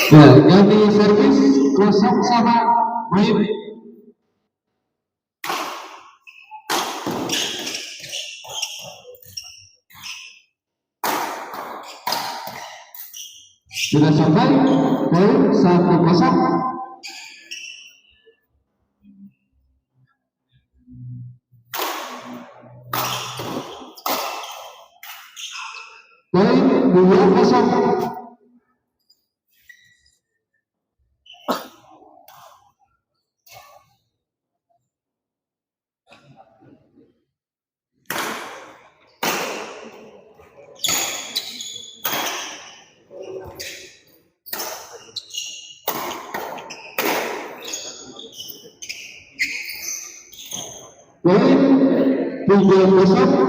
Ya, Gani servis kosong sama main. Sudah sampai poin 1-0. Poin 2-0. Poin 3-0.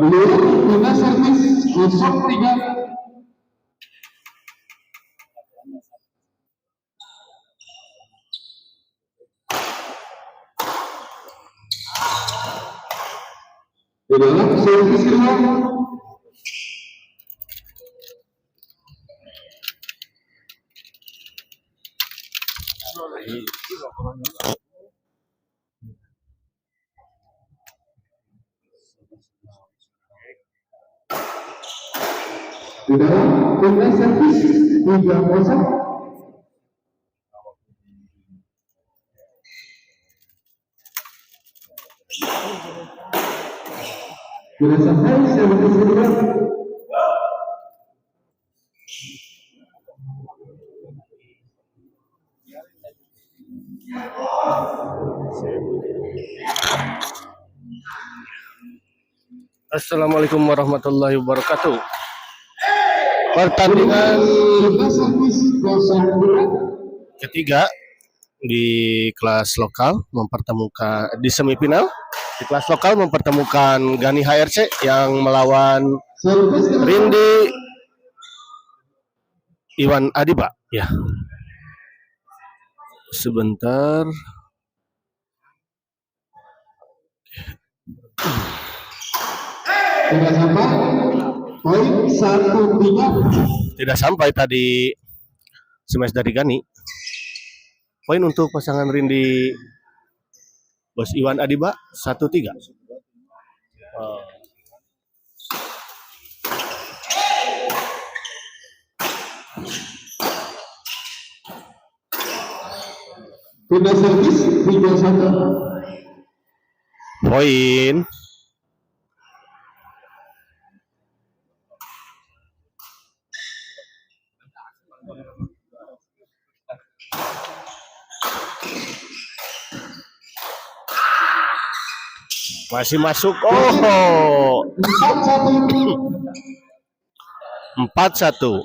Belum guna servis 03. Di dalam servis kedua. Di dalam guna servis 3-0. Sudah sampai servis kedua. Assalamualaikum warahmatullahi wabarakatuh. Pertandingan ketiga di kelas lokal mempertemukan di semifinal. Di kelas lokal mempertemukan Gani HRC yang melawan Rindi Iwan Adiba. Ya. Sebentar. Tidak sampai poin 1-3. Tidak sampai tadi smash dari Gani. Poin untuk pasangan Rindi Bos Iwan Adiba 1-3. Guna servis 3-1. Poin. Masih masuk. Oh. 4-1.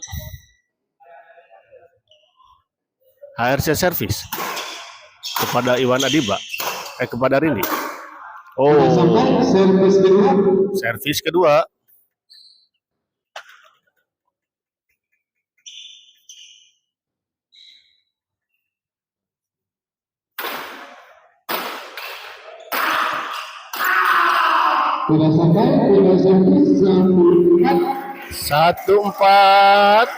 HRC servis kepada Iwan Adiba. Kepada Rindi. Oh. Servis kedua. Tidak sampai, tidak servis 1-4.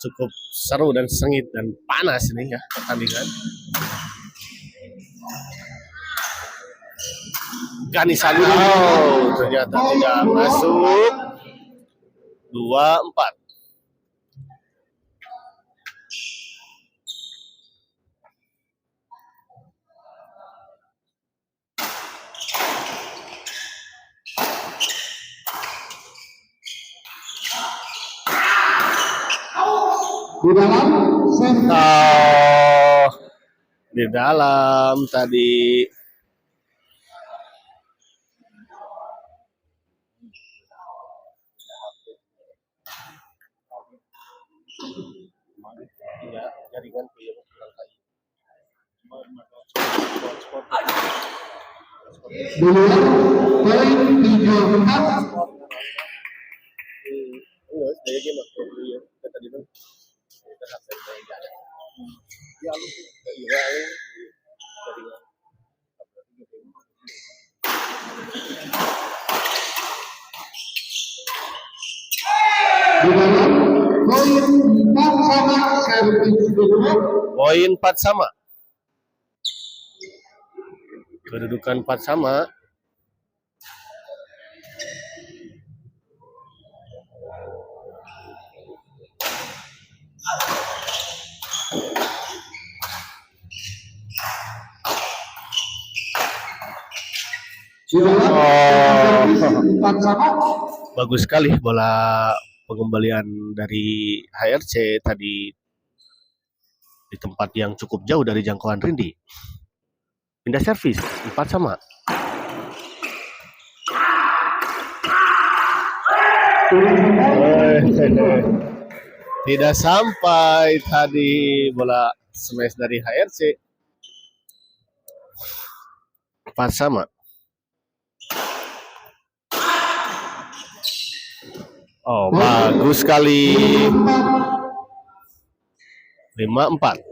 Cukup seru dan sengit dan panas ini ya pertandingan. Gani Sandau ternyata tidak masuk. 2-4. di dalam di dalam tadi. 2 poin 74. Di dalam poin 4 sama servis kedua. Poin 4 sama. Kedudukan 4 sama. Di dalam servis 4 sama. Bagus sekali bola pengembalian dari HRC tadi di tempat yang cukup jauh dari jangkauan Rindi. Pindah servis 4 sama. Tidak sampai tadi bola smash dari HRC. 4 sama. Oh, bagus sekali. 5-4.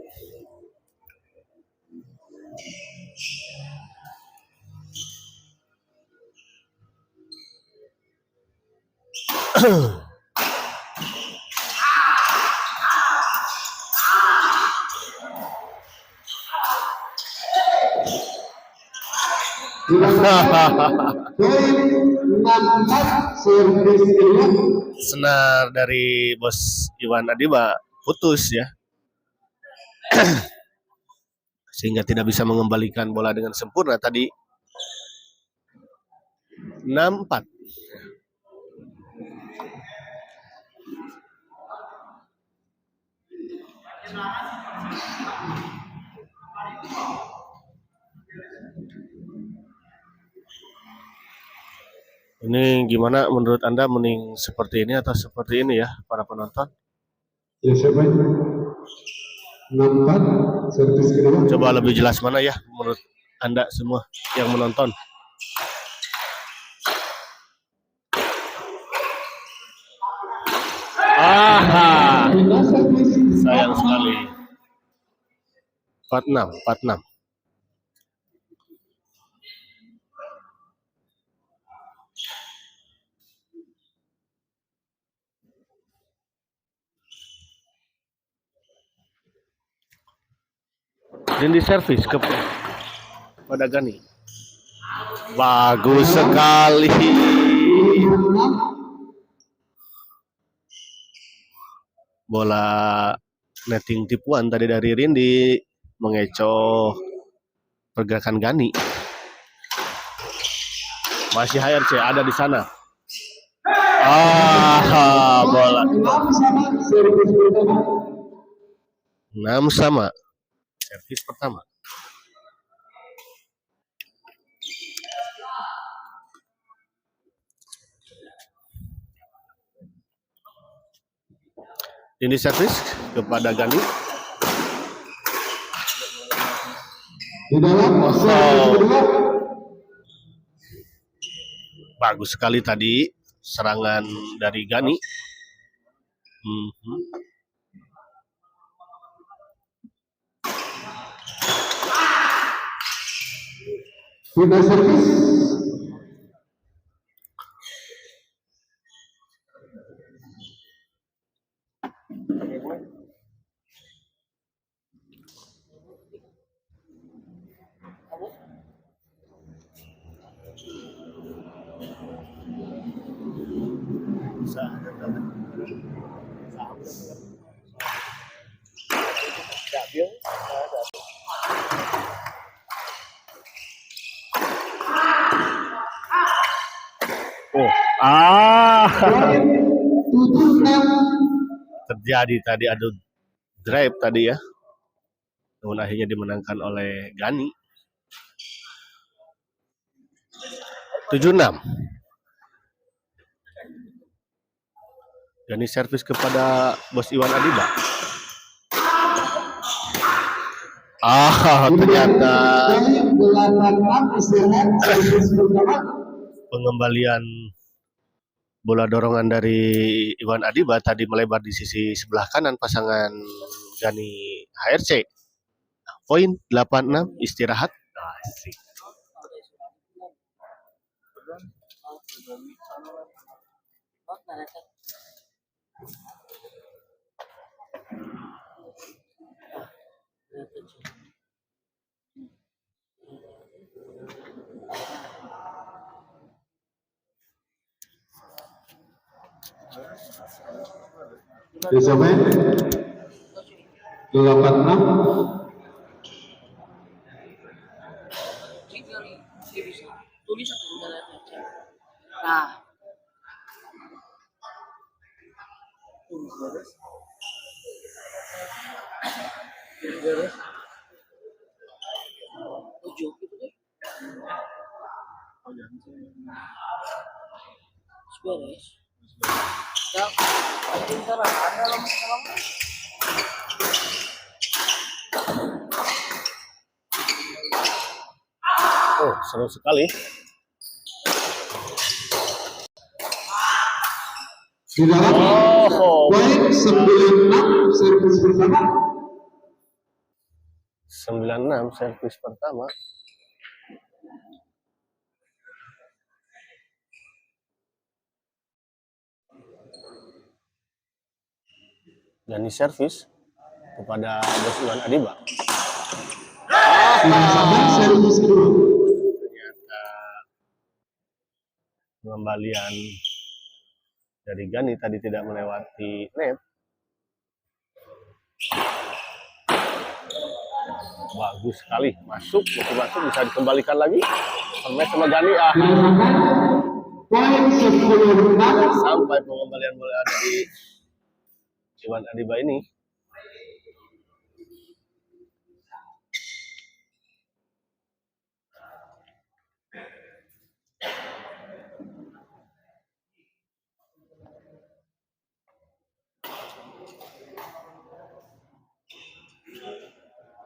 Servis kedua. Senar dari Bos Iwan Adiba putus ya. Sehingga tidak bisa mengembalikan bola dengan sempurna tadi. 6-4. Ini gimana menurut Anda, mending seperti ini atau seperti ini ya para penonton? Ya siapa? 64 servis kedua. Coba lebih jelas mana ya menurut Anda semua yang menonton. Aha, Pindah servis sayang sekali. 46, 46. Rindi servis ke pada Gani. Bagus sekali. Bola netting tipuan tadi dari Rindi mengecoh pergerakan Gani. Masih HRC ada di sana. Bola 6 sama. Servis pertama. Ini servis kepada Gani. Di dalam servis kedua. Bagus sekali tadi serangan dari Gani. Pindah servis. Terjadi tadi adu drive tadi ya. Namun akhirnya dimenangkan oleh Gani. 7-6. Gani servis kepada Bos Iwan Adiba. Ternyata poin 86 istirahat servis pertama. pengembalian bola dorongan dari Iwan Adiba tadi melebar di sisi sebelah kanan pasangan Gani HRC. Poin 86 istirahat. Asik. Bisa main 86. Nah, tujuh gitu deh. Beres. Ya, pintar ada lama-lama. Oh, seru sekali. Di dalam poin 96 servis pertama. 96 servis pertama. Gani servis kepada Bos Iwan Adiba. Servis kedua. Ternyata pengembalian dari Gani tadi tidak melewati net. Bagus sekali, masuk bisa dikembalikan lagi. Sama Gani Poin 10 sampai pengembalian bola dari Iwan Adiba ini.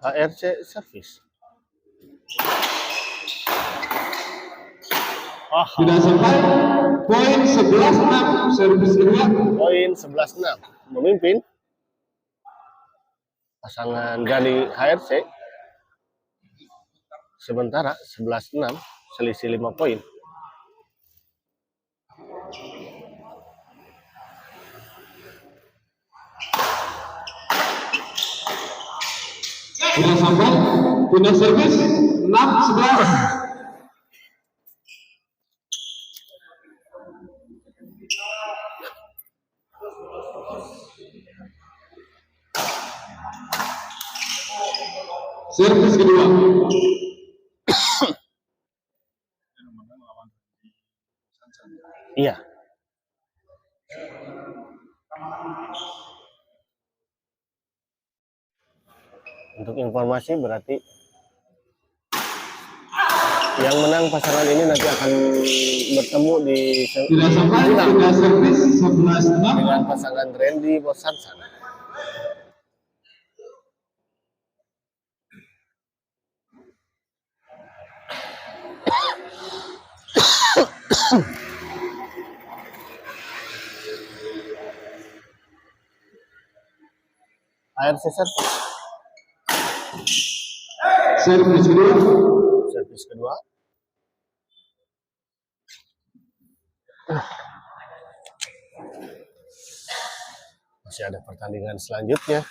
HRC servis. tidak sampai poin 11-6 servis kedua. Poin 11-6 memimpin pasangan Gani HRC. Sementara 11-6 selisih 5 poin. Tidak sampai, tidak servis 6-11. Servis kedua. Iya. Untuk informasi berarti yang menang pasangan ini nanti akan bertemu di Tidak sampai, tidak servis 11-6 dengan pasangan Randy Bosansan. ARC servis. Servis kedua. Servis kedua. Masih ada pertandingan selanjutnya.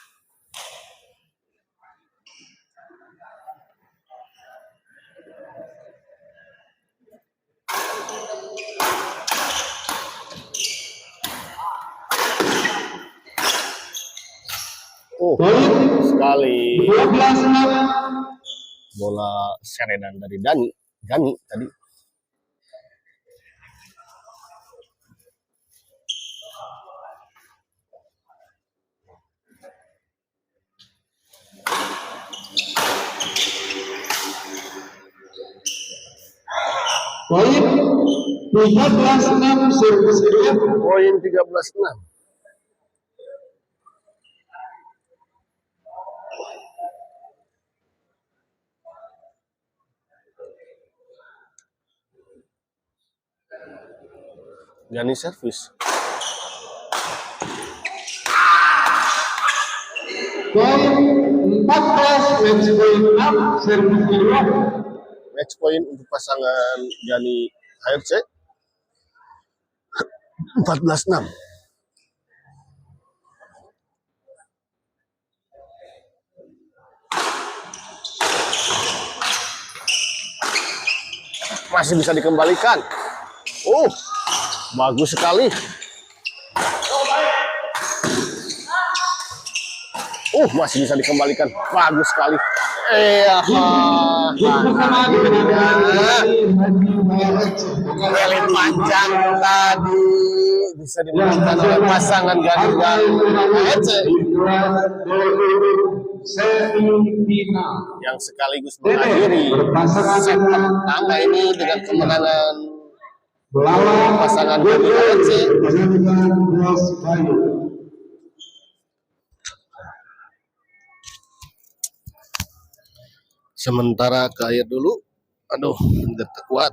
Sekali 12-6 bola seredan dari Gani tadi. poin 13-6 servis kedua. Poin 13-6. Gani servis. Poin 14, match point 6, servis kedua. Match point untuk pasangan Gani HRC 14-6. Masih bisa dikembalikan. Bagus sekali. Masih bisa dikembalikan. Bagus sekali. Rally panjang tadi bisa dimenangkan oleh pasangan Gani dan HRC yang sekaligus mengakhiri set pertama ini dengan kemenangan pasangan Gani HRC. Sementara ke air dulu. Aduh, udah kuat.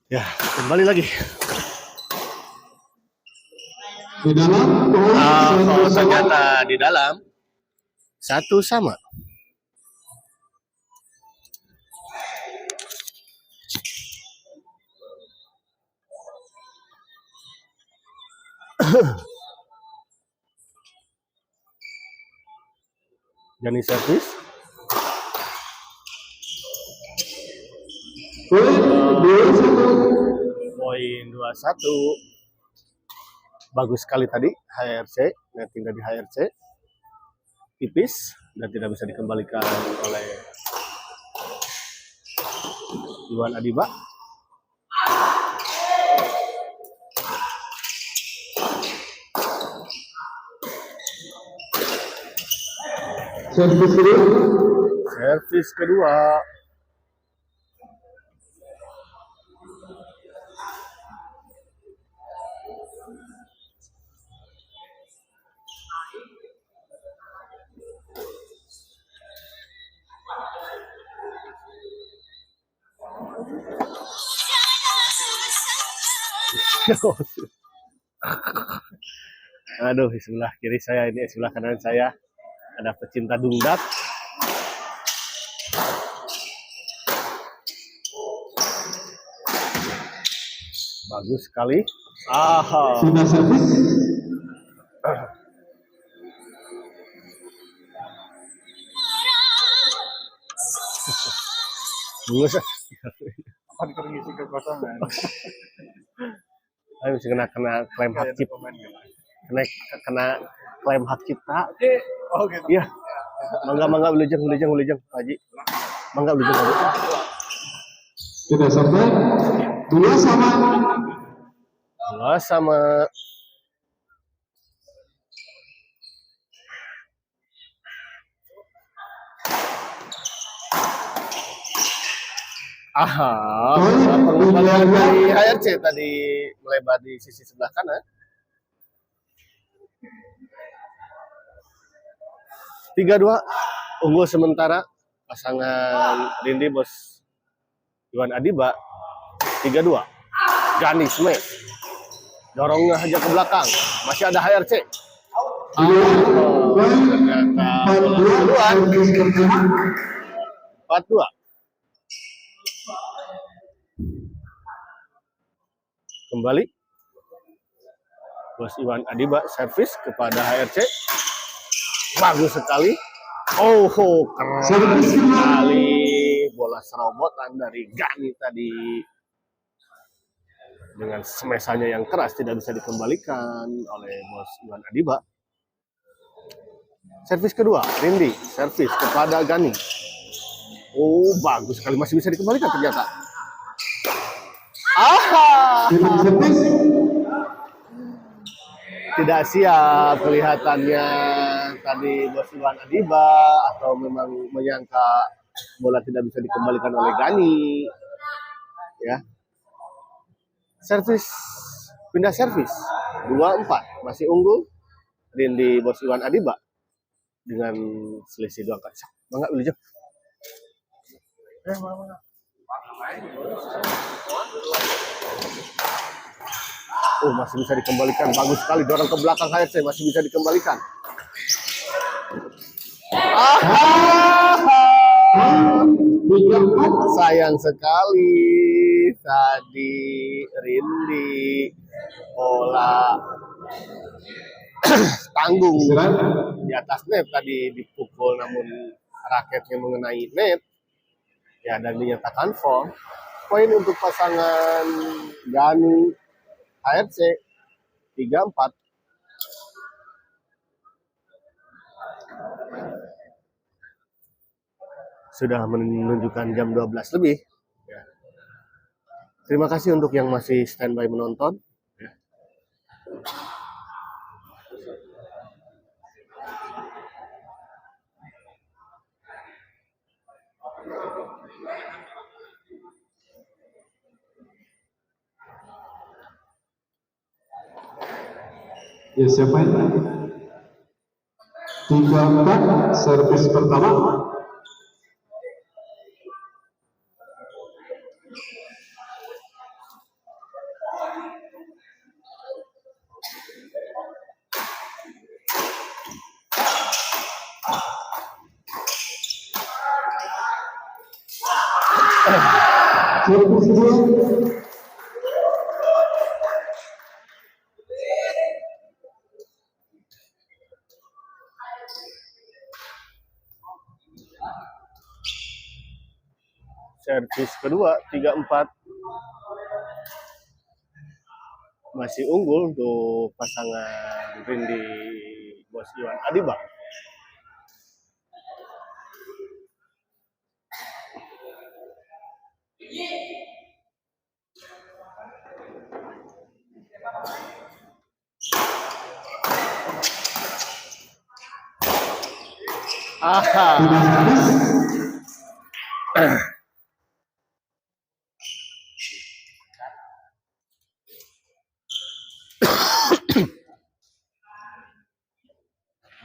Ya, kembali lagi. Di dalam, Ternyata di dalam 1-1. Gani servis. Poin 21. Bagus sekali tadi HRC, netting dari HRC tipis dan tidak bisa dikembalikan oleh Iwan Adiba. Servis kedua. Aduh, di sebelah kiri saya ini, sebelah kanan saya ada pecinta dungdap. Bagus sekali. Aha. Pindah servis. Bagus. Kan ngisi kekosongan. Ayo kena klaim hak cipta. Kena klaim hak cipta. Oh gitu. Iya. Mangga wilujeng Pak Haji. Mangga wilujeng Pak Haji. Tidak sampai 2-sama. 2-sama. Aha, pengembalian dari HRC tadi melebar di sisi sebelah kanan. 3-2 unggul sementara pasangan Rindi Bos Iwan Adiba. 3-2. Gani smash. Dorongnya aja ke belakang. Masih ada HRC. Ternyata duluan. 4-2. Kembali Bos Iwan Adiba servis kepada HRC. Bagus sekali. Oh, keren sekali. Bola serobotan dari Gani tadi. Dengan smash-nya yang keras tidak bisa dikembalikan oleh Bos Iwan Adiba. Servis kedua, Rindi. Servis kepada Gani. Oh, bagus sekali. Masih bisa dikembalikan ternyata. Aha! Tidak siap kelihatannya tadi Bos Iwan Adiba, atau memang menyangka bola tidak bisa dikembalikan oleh Gani. Ya. Servis, pindah servis. 2-4, masih unggul Rindi Bos Iwan Adiba dengan selisih 2 angka. Mangga wilujeng. Oh, masih bisa dikembalikan. Bagus sekali. Dorong ke belakang HRC. Masih bisa dikembalikan. Sayang sekali. Tadi Rindi bola tanggung di atas net tadi dipukul, namun raketnya mengenai net. Ya, dan dinyatakan foul. Poin untuk pasangan Gani HRC 3-4. Sudah menunjukkan jam 12 lebih. Ya. Terima kasih untuk yang masih standby menonton. Ya. Ya, siapa ini? 3-4 servis pertama. Servis kedua. Servis kedua 3-4. Masih unggul untuk pasangan Rindi Bos Iwan Adiba. Aha.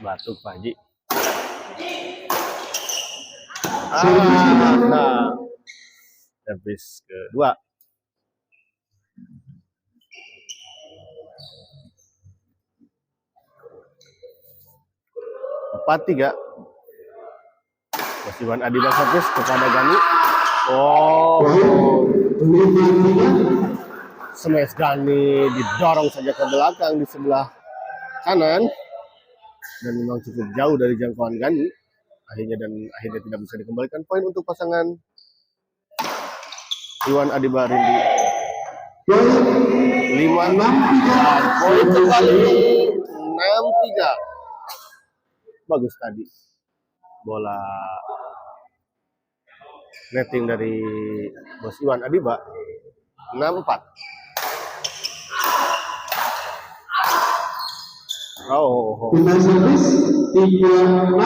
Batuk Pak Haji. Nah, servis kedua. Empat tiga. Bos Iwan Adiba servis kepada Gani. Oh, Smash Gani didorong saja ke belakang di sebelah kanan dan memang cukup jauh dari jangkauan Gani. Akhirnya tidak bisa dikembalikan. Poin untuk pasangan Iwan Adiba Rindi. Poin 5-6 dan poin kembali 6-3. Bagus tadi bola netting dari Bos Iwan Adiba. 6-4. Final service 3-6.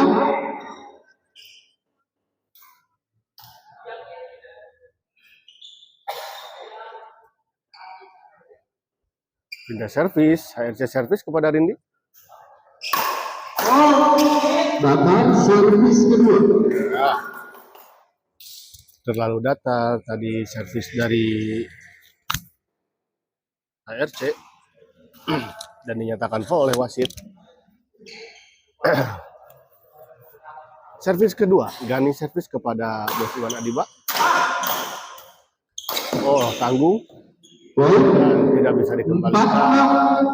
Pindah servis, HRC servis kepada Rindi. Dapat servis kedua. Terlalu datar tadi servis dari HRC dan dinyatakan foul oleh wasit. Servis kedua, Gani servis kepada Bos Iwan Adiba. Oh, tanggung dan tidak bisa dikembalikan.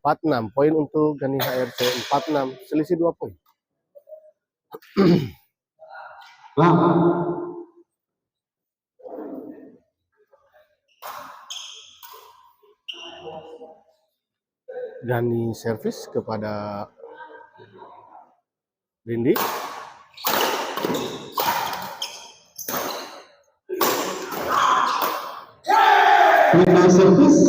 4-6 poin untuk Gani HRC. 4-6 selisih 2 poin. Gani servis kepada Rindi. Final service.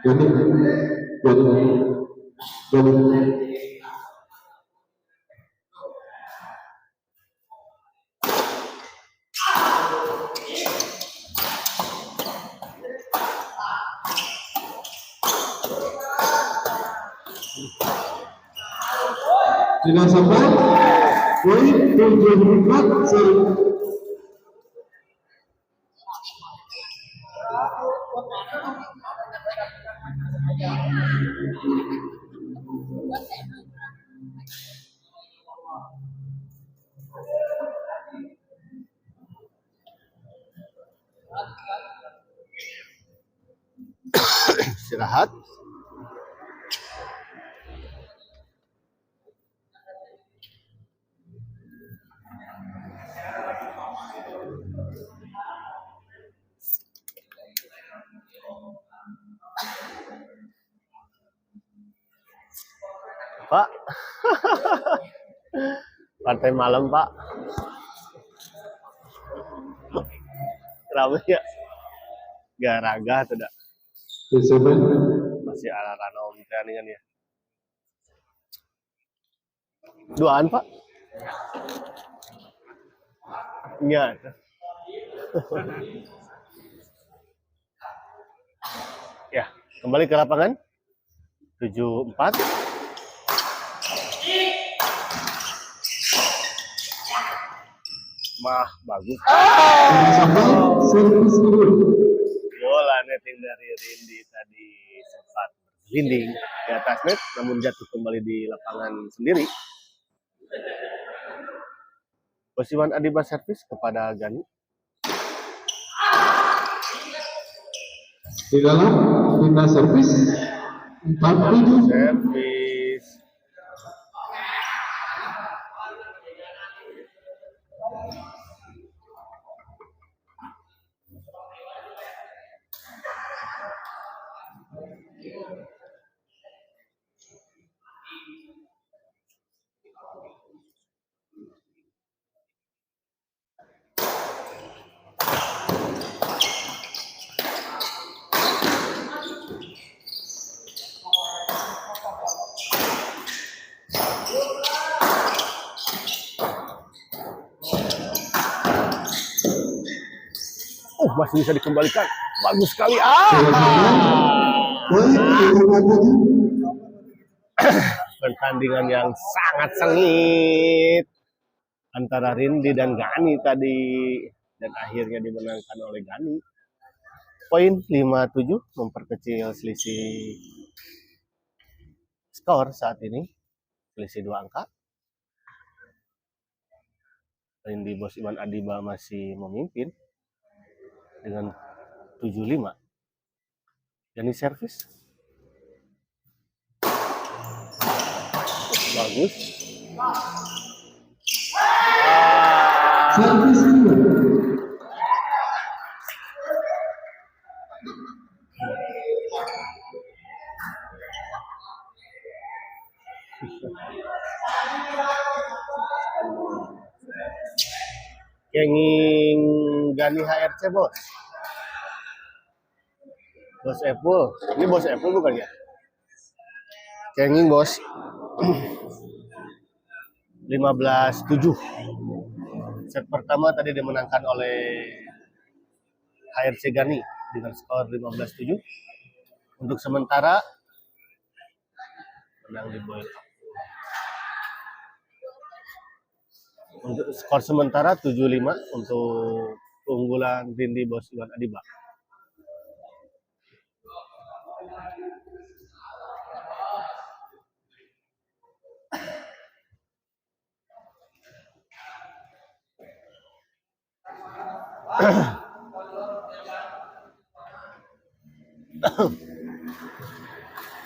Jadi. Tidak sampai poin 7-4 seri. Istirahat. Pak, partai malam Pak. Kenapa ya? Garaga tidak. Masih ala Rano pertandingan ya. Duaan Pak? Iya. Ya, kembali ke lapangan. 7-4. Bagus. Bola netting dari Rindi tadi sempat bergelinding di atas net, namun jatuh kembali di lapangan sendiri. Bos Iwan Adiba servis kepada Gani. Di dalam final servis 4-7. Servis. Masih bisa dikembalikan. Bagus sekali. Pertandingan yang sangat sengit antara Rindi dan Gani tadi, dan akhirnya dimenangkan oleh Gani. Poin 5-7 memperkecil selisih skor saat ini, selisih 2 angka. Rindi Bos Iwan Adiba masih memimpin dengan 75. Yani servis bagus. Servis kedua. Kenging Gani HRC bos. Bos Apple. Ini bos Apple bukan ya? Kenging bos. 15-7. Set pertama tadi dimenangkan oleh HRC Gani dengan skor 15-7. Untuk sementara menang di boil up. Untuk skor sementara 7-5 untuk keunggulan Rindi Bos Iwan Adiba.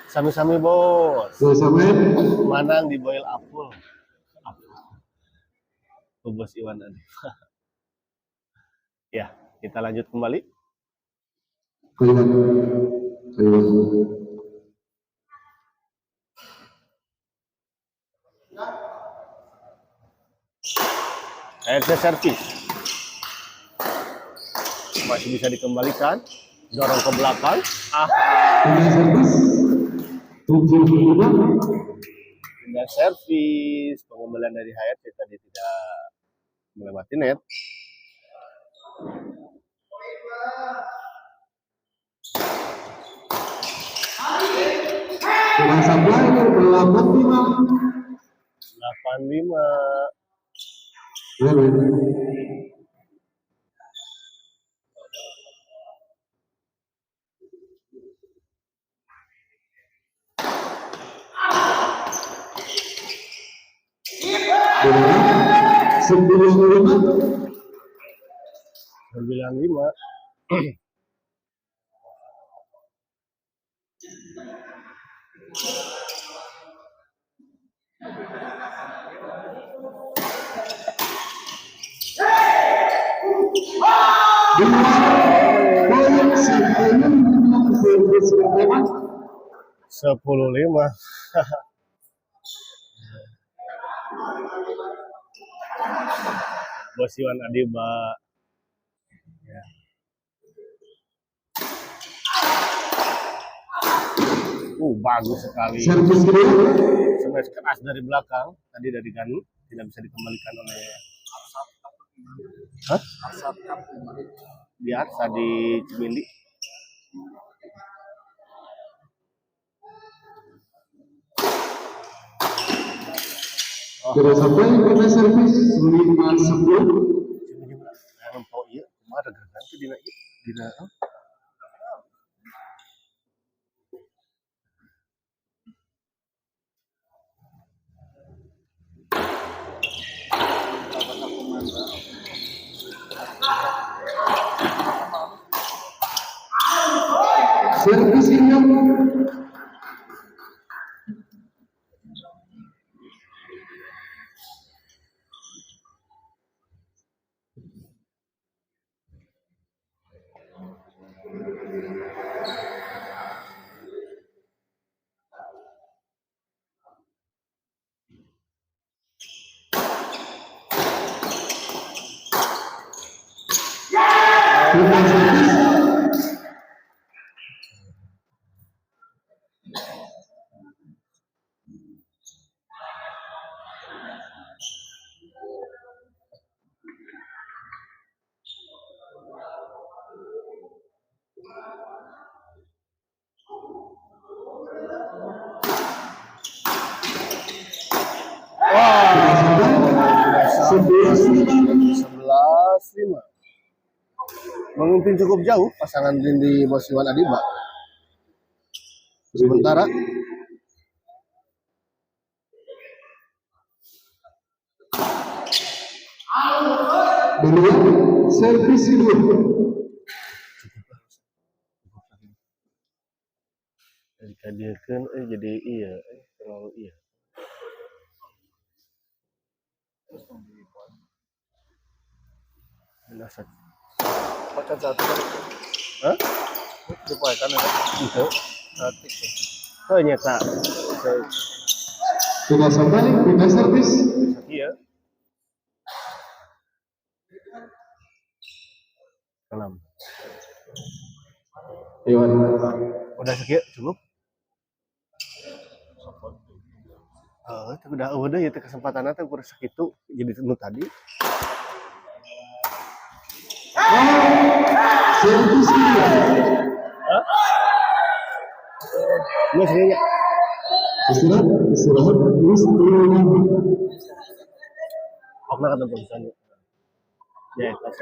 Sami-sami bos. Sampai Menang di boil apple. Bos Iwan Adiba. Ya, kita lanjut kembali. RC servis masih bisa dikembalikan, dorong ke belakang. servis 75. Dan servis pengembalian dari HRC tadi tidak melewati net. Dengan supply 85. Sembilan 95. Sepuluh lima. Bos Iwan Adiba. Ya. Bagus sekali. servis kedua. Smash keras dari belakang. Tadi dari Gani tidak bisa dikembalikan oleh Biar di Cimindi. Tidak sampai kita servis 5-10. Oh iya, kemarin ganti dina. Servis ini Wah, 11-5. Memimpin cukup jauh pasangan Rindi Bos Iwan Adiba. Sementara Duluan servis kedua. Dikadirkan jadi iya terlalu iya. Dasar. Pakai satu kali. Hah? Dipakai ya. Itu. Satu. Oh nyata. Sudah sampai pindah servis. Iya. Salam. Iwan. Udah sekian cukup. Itu udah ya kesempatan nanti kurang segitu jadi tenu tadi. Servis kedua. Ini sebenarnya Istirahat. Okna kata tulisannya. Ya, pas.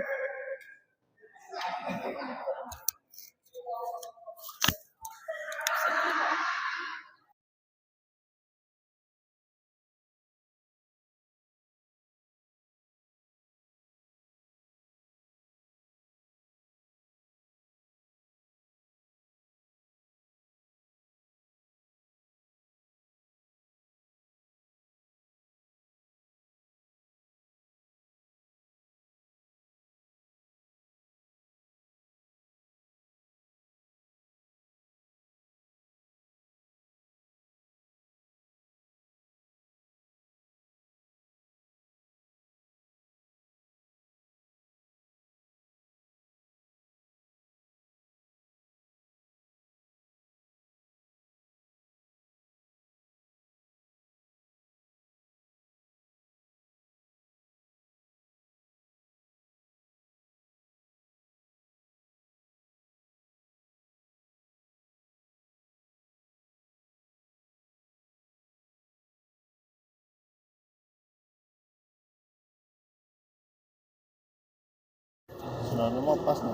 Nah, ini mau pas nih.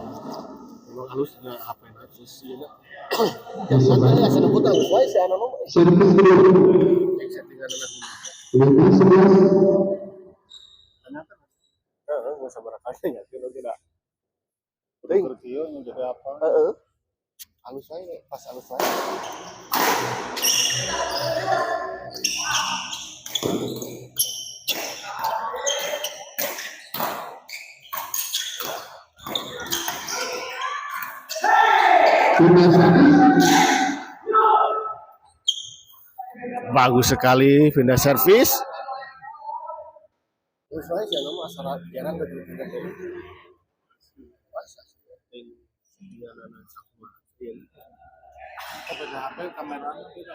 Emang halus na HP na sih ya. Yang sampai Ya sana putar halus wae si anu mah. servis kedua. Settingan anak. Servis 11. Heeh, enggak sabar kali ya kira-kira. Berkio ini jadi apa? Heeh. Halus wae, pas halus wae. Pindah servis. Bagus sekali pindah servis. Terus wae sih anu mah asal jalan ke tiga kali. Pas tinggalan sakma. Beda HP kameranya beda.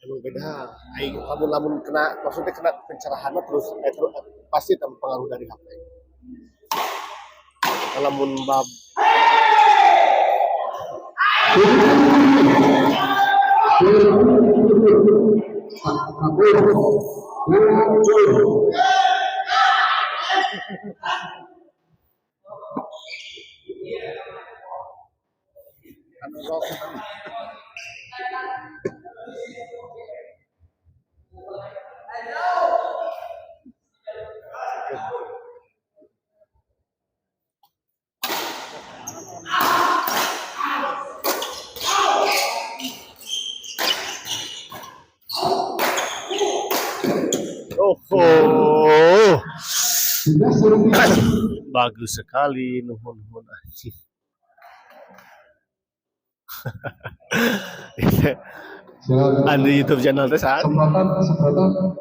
Emang beda. Aing lamun kena maksudnya kena pencerahan terus pasti terpengaruh dari HP. Lamun bab oh, Pindah servis. bagus sekali nuhun anjing. Silakan. Andi YouTube channel teh saat Kesempatan.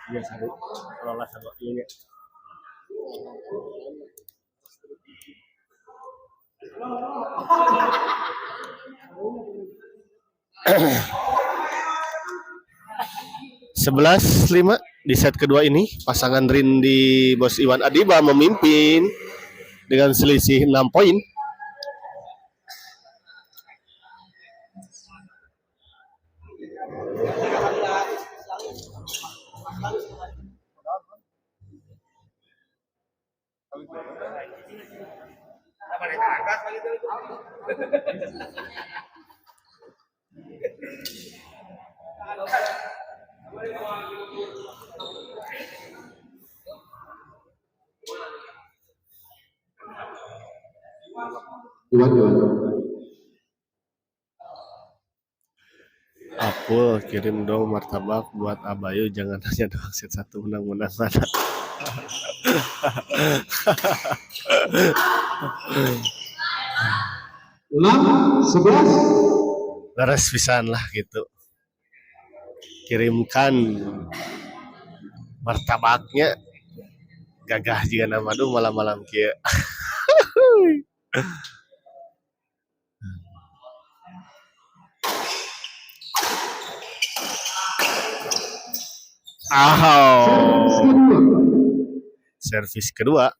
iya sari kalau lah sama iya Sebelas lima di set kedua ini pasangan Rindi Bos Iwan Adiba memimpin dengan selisih 6 poin. Iwan, Iwan. Apul kirim dong martabak buat Abayu, jangan hanya doang set satu menang-menang mana. Enam, 11. Laras pisan lah gitu. Kirimkan martabaknya, gagah juga nama tuh malam-malam kia. Servis kedua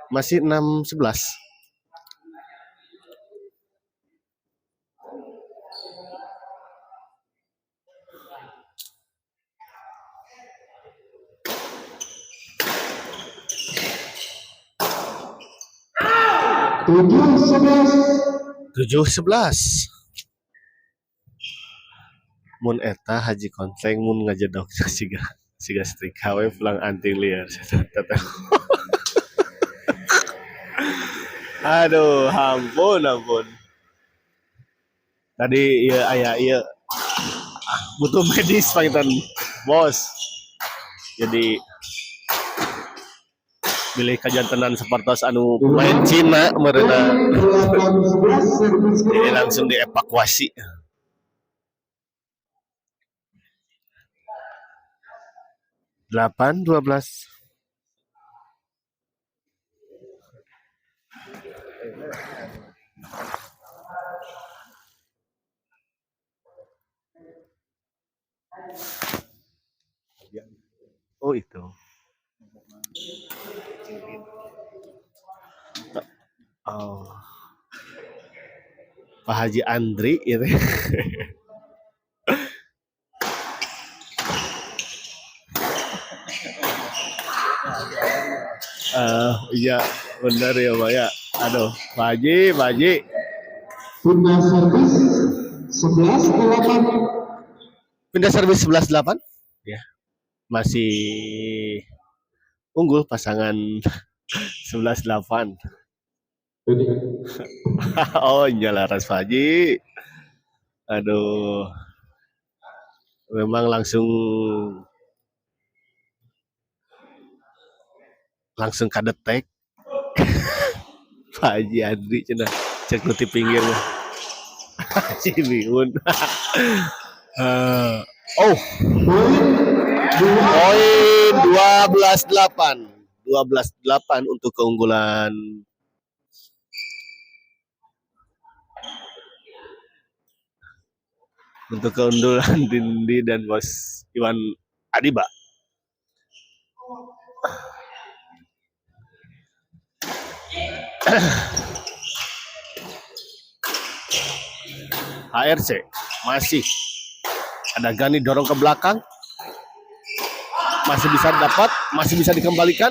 masih 6-11. Tujuh, 11. 7-11. Mun eta haji kontleng mun ngajedok siga setrika we pulang anting liar. Aduh, ampun. Tadi iya aya iya butuh medis pangitan bos. Jadi pilih kajantenan sepertos anu pemain Cina meureuna 8, 11. Servis jadi kedua. langsung dievakuasi. 8-12. Oh itu. Oh. Pak Haji Andri itu. Iya benar ya Pak ya. Aduh, Pak Haji. Pindah servis 11, 8. Pindah servis 11-8. Ya, masih unggul pasangan 11-8. Jadi, Oh, nyalaras Pak Haji. Aduh. Memang langsung kadetek. Pak Haji Andri cenah cek nu ti pinggir mah. Si Miun. Oh, poin 12-8. 12-8 untuk keunggulan Dindi dan Bos Iwan Adiba. HRC masih ada Gani dorong ke belakang, masih bisa dapat, masih bisa dikembalikan.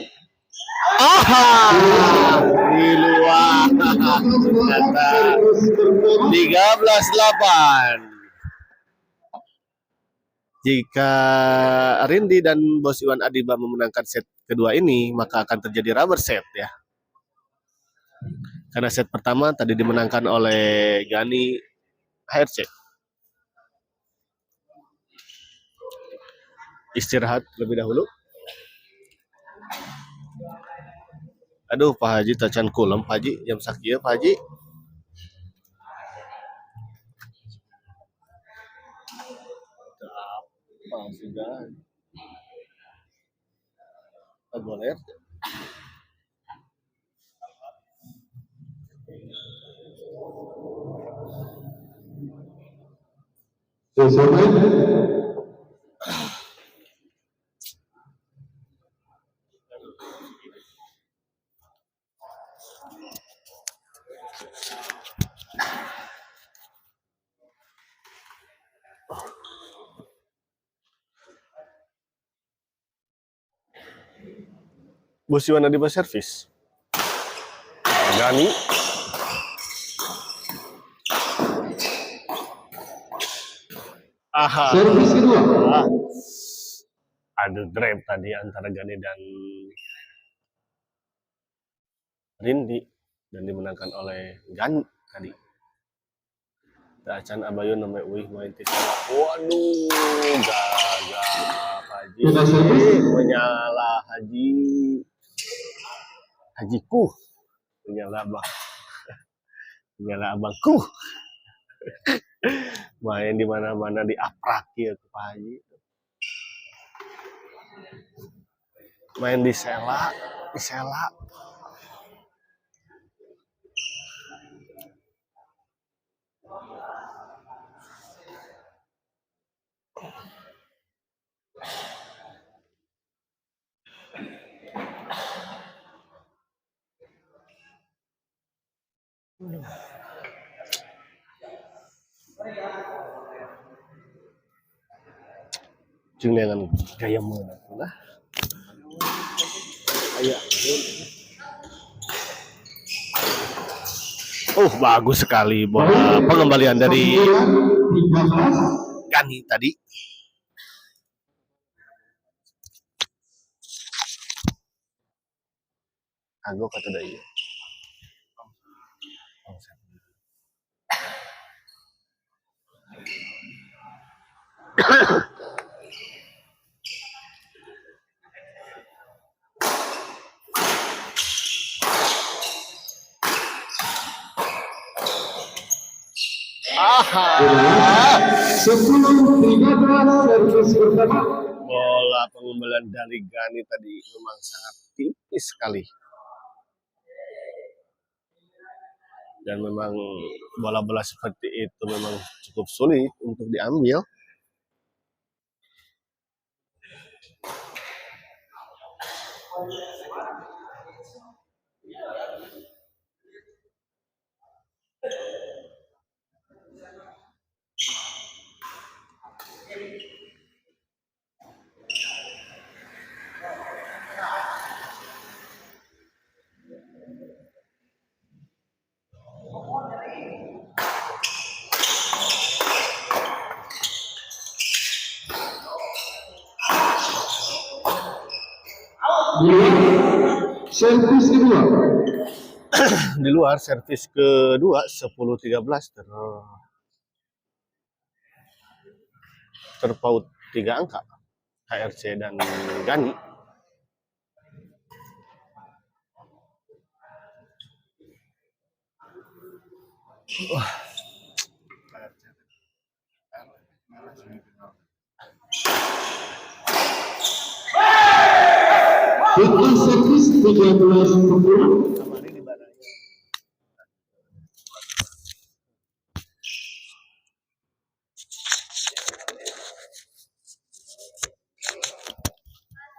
Di luar. Ternyata 13-8. Jika Rindi dan Bos Iwan Adiba memenangkan set kedua ini, maka akan terjadi rubber set ya. Karena set pertama tadi dimenangkan oleh Gani HRC. Istirahat lebih dahulu. Aduh, Pak Haji tacan kulem, Pak Haji jam sakieu Pak Haji. Apa sudah? Boleh. Bosiwan Adiba servis. Gani. Aha. Servis kedua. Adu drive tadi antara Gani dan Rindi dan dimenangkan oleh Gani tadi. Acan Abayun namanya Wih main tisala. Waduh, gagal Haji. Menyala Haji. Hajiku. Menyala abang. Menyala abangku. Main di mana-mana diaprak ya Pak Haji. Main di sela. Jeung dengan gaya meunang lah. Aya. Bagus sekali bola pengembalian dari 13. Gani tadi. Anggo kata da ieu. Aha. 10-13 servis pertama. Bola pengembalian dari Gani tadi memang sangat tipis sekali. Dan memang bola-bola seperti itu memang cukup sulit untuk diambil. Servis kedua. Di luar servis kedua 10-13 terpaut 3 angka HRC dan Gani. Total servis 13-10.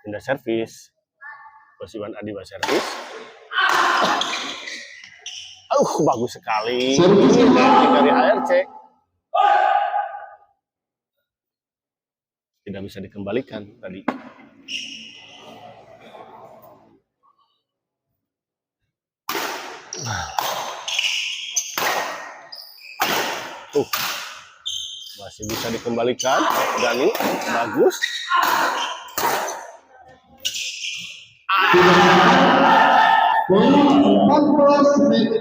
Pindah servis. Bosiwan Adiba servis. Bagus sekali. Servis Dari HRC. Tidak bisa dikembalikan tadi. Masih bisa dikembalikan. Gani bagus.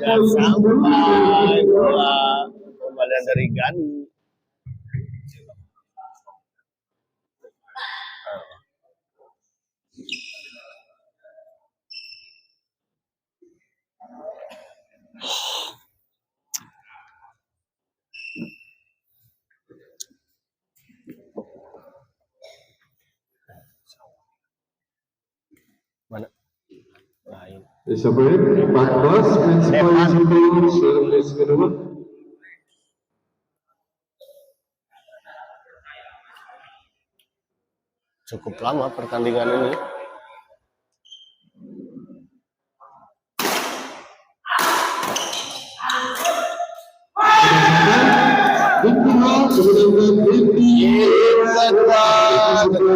Dan sampai bola kembalian dari Gani. Mana? Lain. Disebut 14 10 servis kedua. Cukup lama pertandingan ini.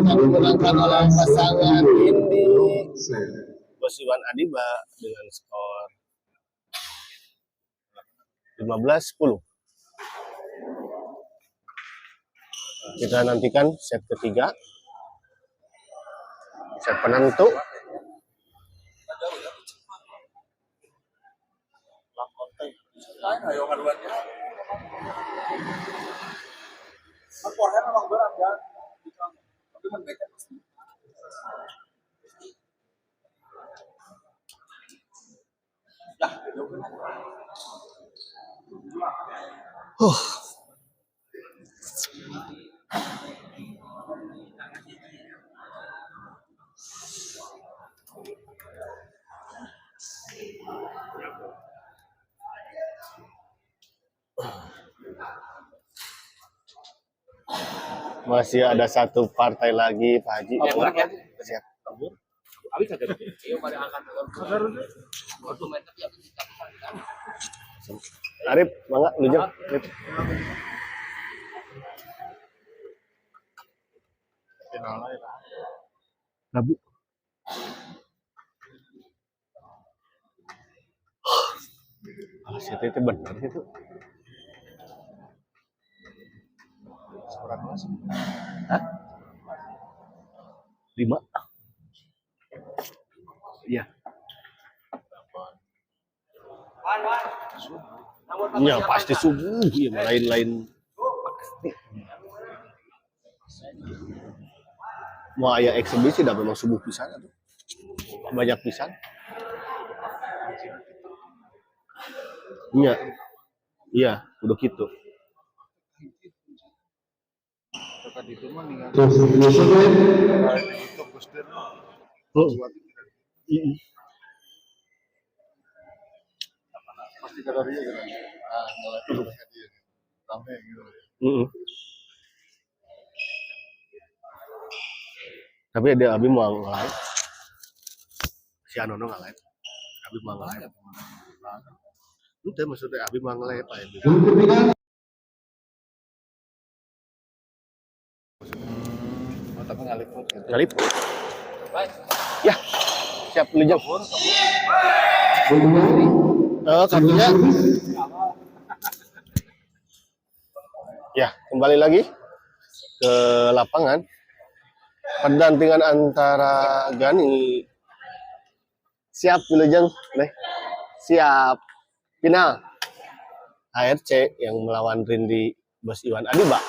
Dimenangkan oleh pasangan ini. Bos Iwan Adiba dengan skor 15-10. Kita nantikan set ketiga, set penentu. Masih ada satu partai lagi, Pak Haji. Siap. Arif, mangga lujeng. Arif. Rabu. Situ itu benar itu. Hah? 5. Iya. Ya pasti subuh, ya lain-lain pasti. Mau aya eksibisi dah memang subuh pisan atuh. Banyak pisan. Iya. Iya, udah gitu. Terus Pasti kada dia kan. Ngelihat dia. Rame gitu. Tapi ada Abi mau nge-live. Si Anono nge-live. Abi mau nge-live. Itu maksudnya Abi mau nge-live apa ya? Tapi ngaliput gitu. Nge-live. Ya, siap lujeng. Kartunya. Ya, kembali lagi ke lapangan. Pertandingan antara Gani. Siap Wilujeng, deh. Siap. Final. ARC yang melawan Rindi Bos Iwan Adiba.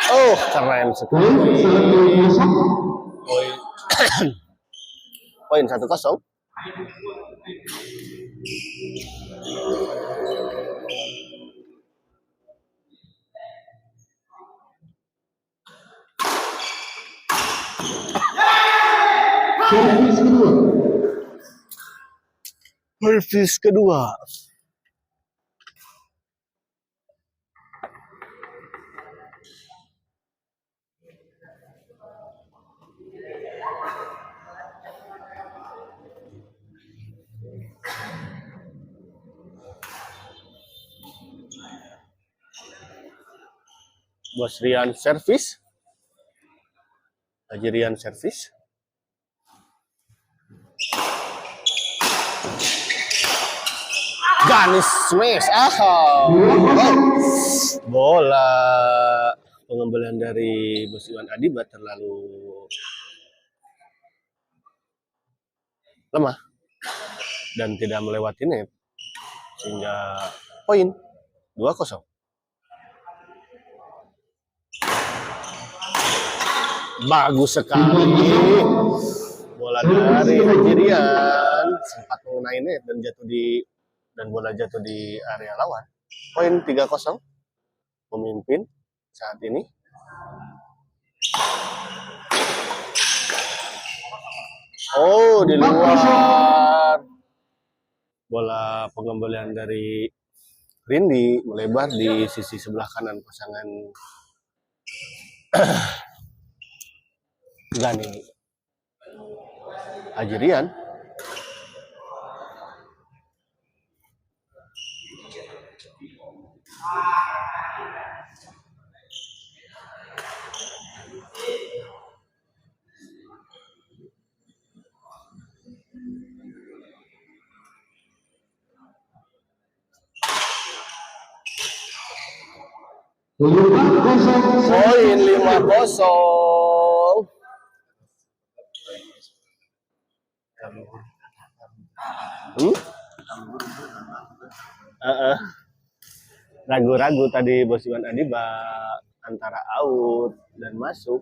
Oh, keren sekali. Poin 1-0. Servis kedua. Bos Rian servis. Haji Rian servis. Ganis smash. Bola pengembalian dari Bos Iwan Adiba terlalu lemah dan tidak melewati net sehingga poin 2-0. Bagus sekali bola dari Haji Rian, sempat mengenai net dan bola jatuh di area lawan. Poin 3-0, memimpin saat ini. Oh, di luar. Bola pengembalian dari Rindi melebar di sisi sebelah kanan pasangan Gani Haji Rian. 5-0. Poin 5-0. Hmm? Ragu-ragu tadi Bos Iwan Adiba antara out dan masuk.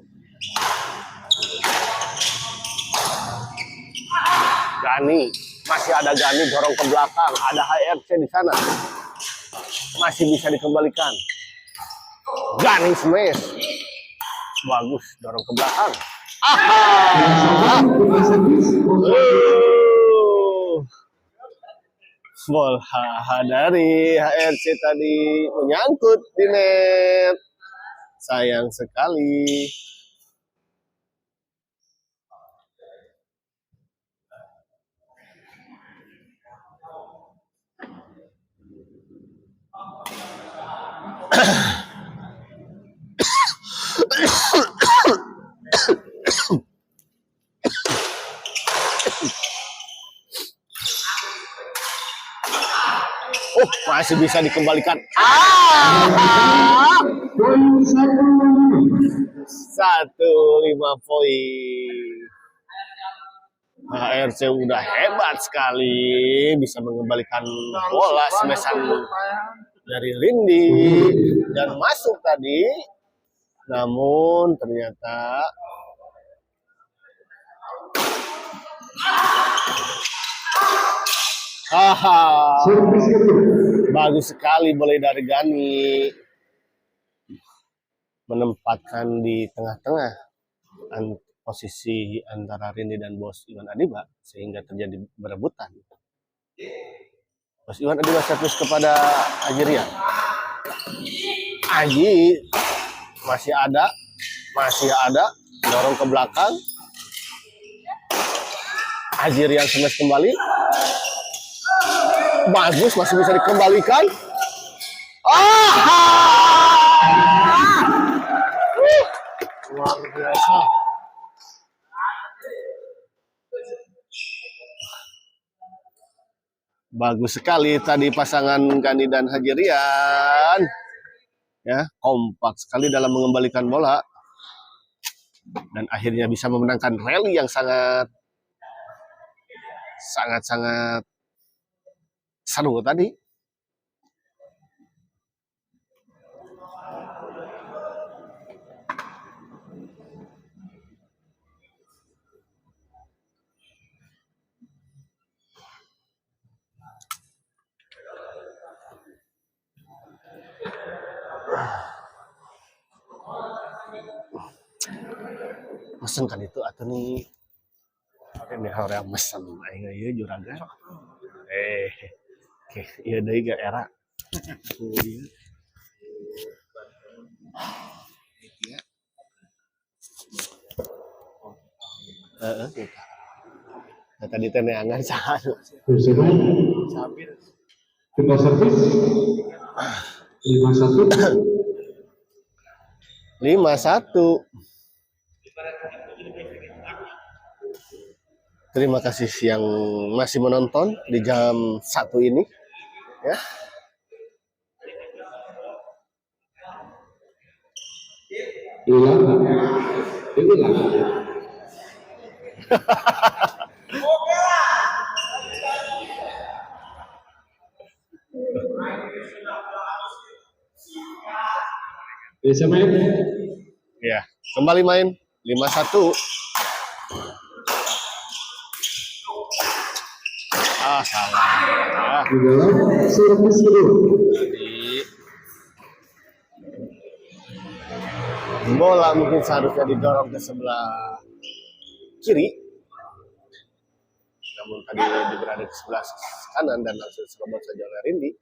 Gani, masih ada Gani dorong ke belakang, ada HRC di sana. Masih bisa dikembalikan. Gani smash. Bagus, dorong ke belakang. Bola dari HRC tadi menyangkut di net. Sayang sekali. Oh, masih bisa dikembalikan. Poin 1-5 poin. HRC udah hebat sekali, bisa mengembalikan bola smashan dari Rindi dan masuk tadi. Namun ternyata servis kedua. bagus sekali boleh dari Gani, menempatkan di tengah-tengah posisi antara Rindi dan Bos Iwan Adiba sehingga terjadi berebutan. Bos Iwan Adiba servis kepada Aji Rian. Aji masih ada, dorong ke belakang. Aji Rian smash kembali. Bagus, masih bisa dikembalikan. Luar biasa. Bagus sekali tadi pasangan Gani dan Haji Rian. Ya, kompak sekali dalam mengembalikan bola. Dan akhirnya bisa memenangkan rally yang sangat seru tadi. Mesen kan itu atau nih ini orang mesen aing ieu juragan. Oke, ieu deui ge era. Heeh. Nah, tadi teh neangan saha. Bersama kita servis 5-1. 5-1. Terima kasih yang masih menonton di jam 1 ini. Ya. Hilang. Bisa main? Ya, kembali main 5-1. Salah. Di dalam servis kedua. Bola mungkin seharusnya didorong ke sebelah kiri. Namun tadi berada di sebelah kanan dan langsung serobot saja oleh Rindi.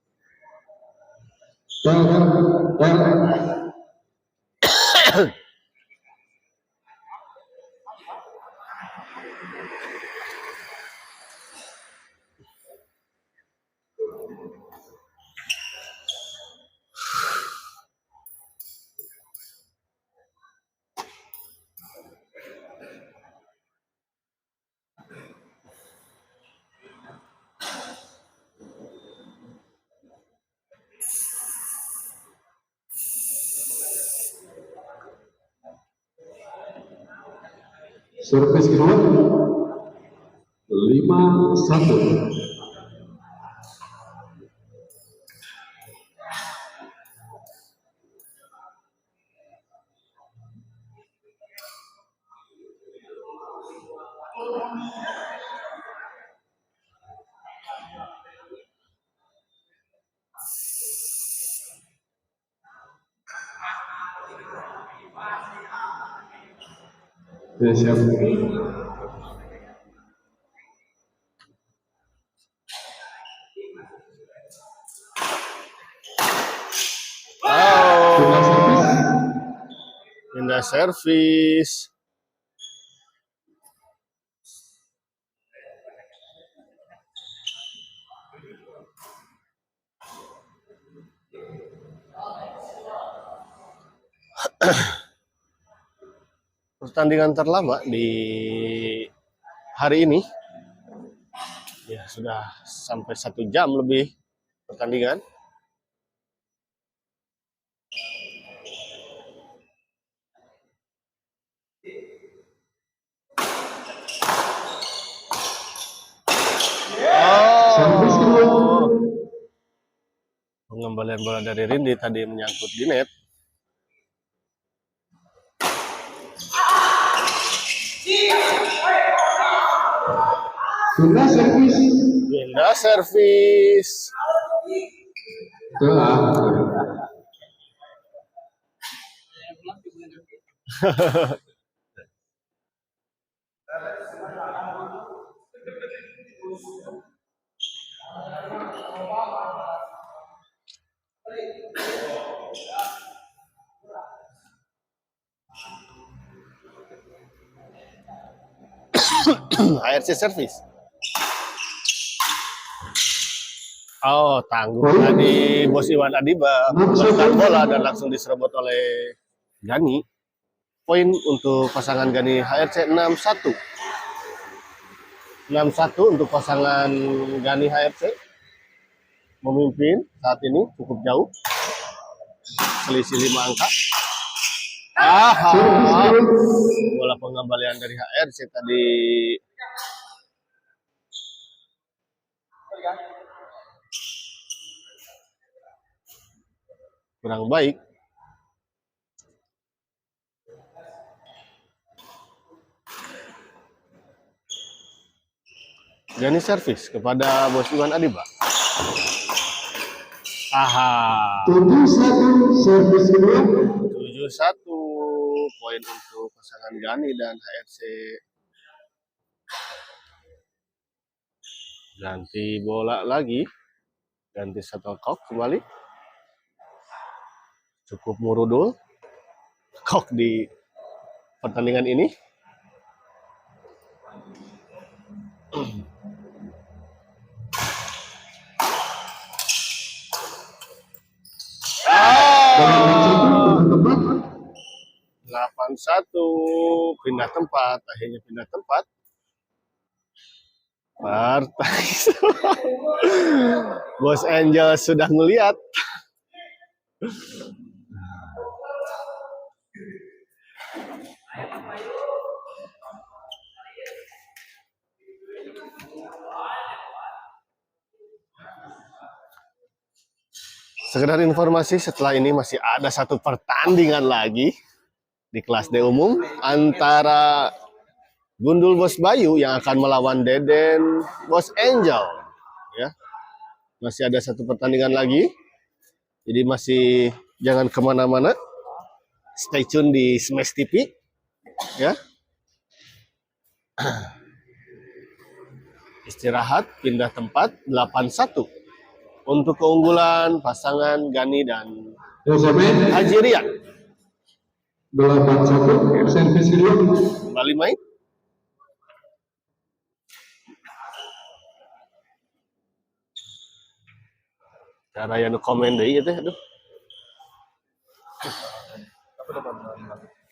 Servis kedua 5-1. Ya, siap. Pindah servis. Pertandingan terlama di hari ini ya sudah sampai 1 jam lebih pertandingan. Servis kedua Pengembalian bola dari Rindi tadi menyangkut di net. pindah servis Pindah servis. ke A. ARC servis. Oh, tangguh tadi Bos Iwan Adiba mengembalikan bola dan langsung diserobot oleh Gani. Poin untuk pasangan Gani HRC 6-1. 6-1 untuk pasangan Gani HRC. Memimpin saat ini cukup jauh. Selisih 5 angka. Bola pengembalian dari HRC tadi kurang baik. Gani servis kepada Bos Iwan Adiba. 7-1 servis kedua 7-1 poin untuk pasangan Gani dan HRC. Ganti bola lagi. Ganti shuttlecock kembali. Cukup murudul kok di pertandingan ini. tempat 8-1 pindah tempat, akhirnya pindah tempat. Partai Bos Angel sudah ngeliat. Sekedar informasi, setelah ini masih ada satu pertandingan lagi di kelas D umum antara Gundul Bos Bayu yang akan melawan Deden Bos Angel. Ya, masih ada satu pertandingan lagi. Jadi masih jangan kemana-mana. Stay tune di Smash TV. Ya. Istirahat, pindah tempat 8-1. Untuk keunggulan pasangan Gani dan Haji Rian. 8-1 servis kedua Kembali main. Cara yang komen deh itu, aduh.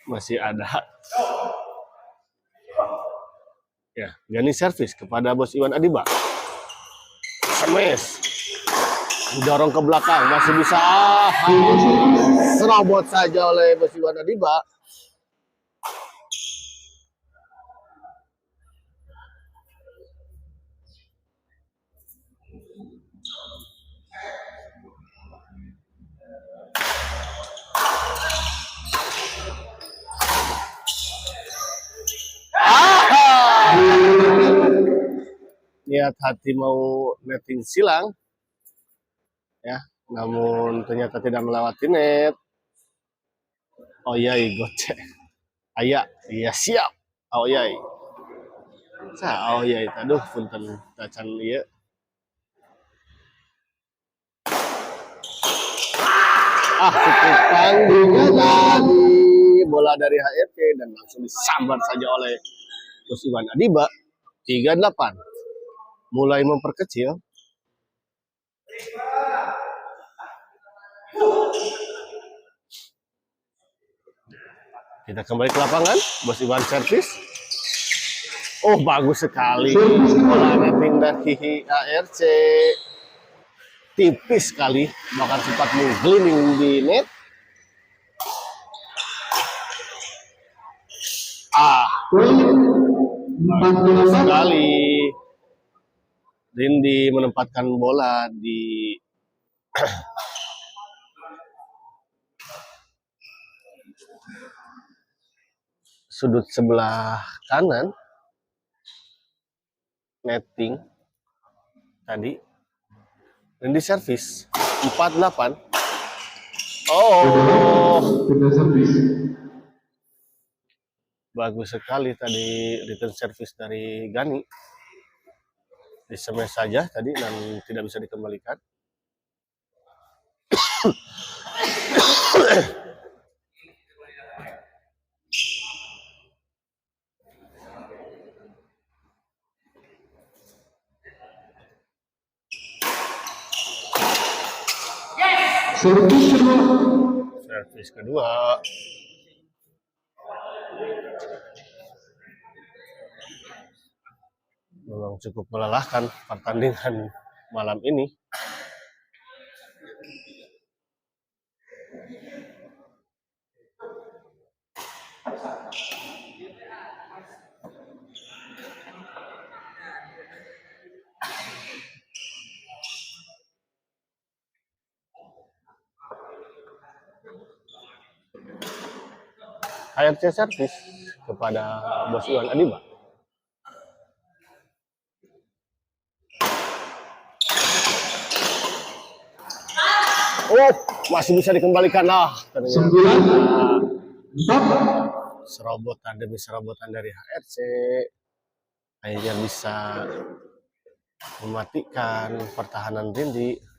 Masih ada. Ya, Gani servis kepada Bos Iwan Adiba. Smash. Dorong ke belakang, masih bisa serobot saja oleh Bos Iwan Adiba. niat hati mau netting silang ya, namun ternyata tidak melewati net. Oh iya, gocek. Aya, iya siap. Oh iya. Oh iya, aduh punten tacan ieu. Cukup tanggung tadi bola dari HRC dan langsung disambar saja oleh Bos Iwan Adiba. 38 mulai memperkecil. Kita kembali ke lapangan, Bos Iwan servis. Oh, bagus sekali bola netting dari ARC. Tipis sekali, bahkan sempat menggelinding di net. Bagus sekali. Rindi menempatkan bola di sudut sebelah kanan netting tadi. Rindi servis 48. Oh, bagus sekali tadi return service dari Gani. Disemes saja tadi dan tidak bisa dikembalikan. Servis kedua. Memang cukup melelahkan pertandingan malam ini. HRC servis kepada Bos Iwan Adiba. Oh, masih bisa dikembalikan lah. Serobotan demi serobotan dari HRC akhirnya bisa mematikan pertahanan Rindi.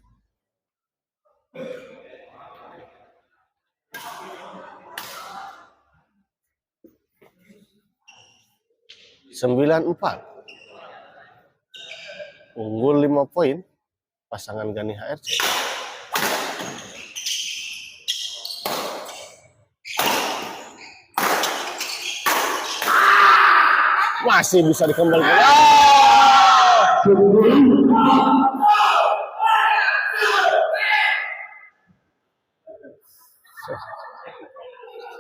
Sembilan 4 unggul 5 poin pasangan Gani HRC. Masih bisa dikembalikan.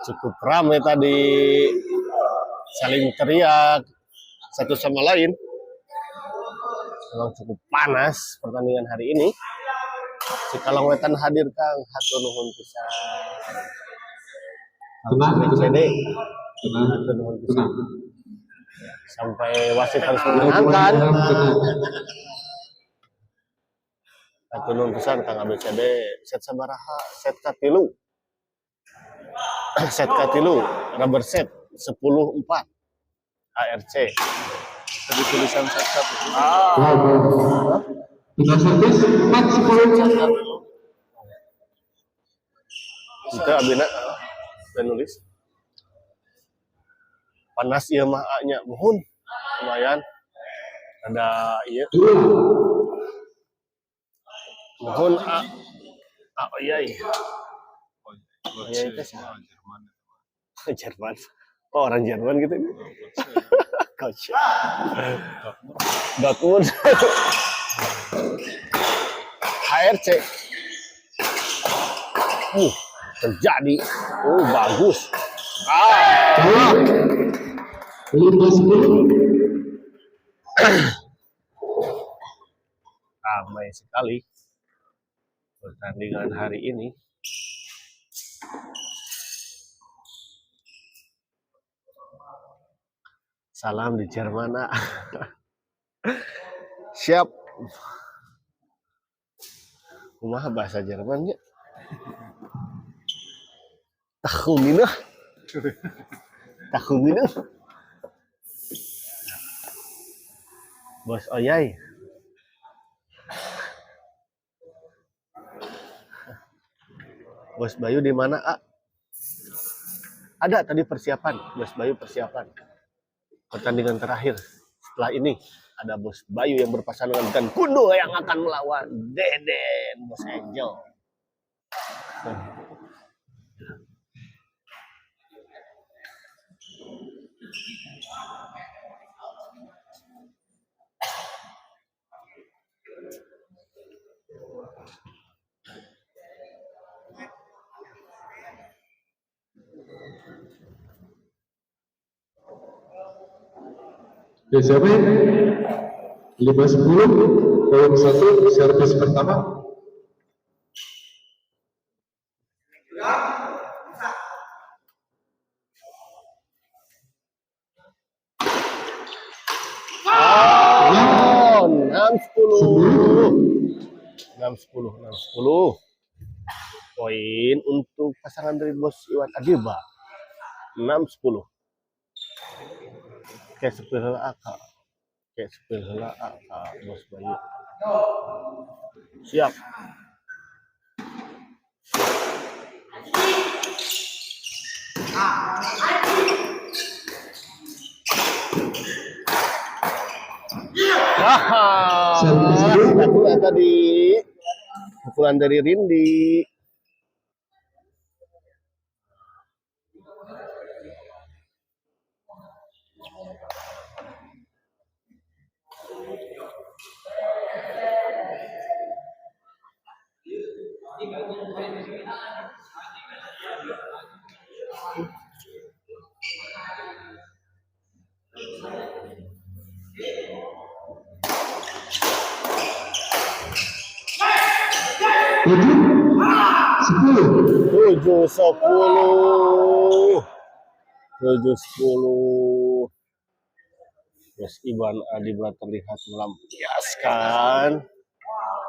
Cukup ramai tadi, saling teriak satu sama lain. Memang cukup panas pertandingan hari ini. Si Kalong Wetan hadir Kang, hatur nuhun pisan. BCD. Hatur nuhun pisan. Sampai wasit harus menenangkan. Hatur nuhun pisan Kang ABCD. Set sabaraha, set katilu. Set katilu, rubber set 10-4 ARC. Tadi tulisan set itu. Kita servis 4-10. Kita abina penulis. Panas ieu mah nya muhun. Lumayan. Ada ieu. Muhun oh iya. Iya itu Jerman. Oh, orang Jerman gitu. Coach. Dortmund. HRC. Terjadi. Bagus. Ramai sekali pertandingan hari ini. Salam di Jerman. Siap. Kumaha bahasa Jermannya? Tahu minah. Tahu minah. Bos Oyai. Bos Bayu di mana, A? Ada tadi persiapan, Bos Bayu persiapan. Pertandingan terakhir. Setelah ini ada Bos Bayu yang berpasangan dengan Kundo yang akan melawan Deden, Bos Angel. Ya, siapa ya? 5-10, poin 1, servis pertama. Oh, 6-10. 6-10. Poin untuk pasangan dari Bos Iwan Adiba. 6-10. Kayak sepil heula Kak. Kayak sepil heula Bos Bayu. Siap. Servis Pukulan tadi. Pukulan dari Rindi. tujuh, 10. 7-10. 7-10. Bos Iwan Adiba terlihat melampiaskan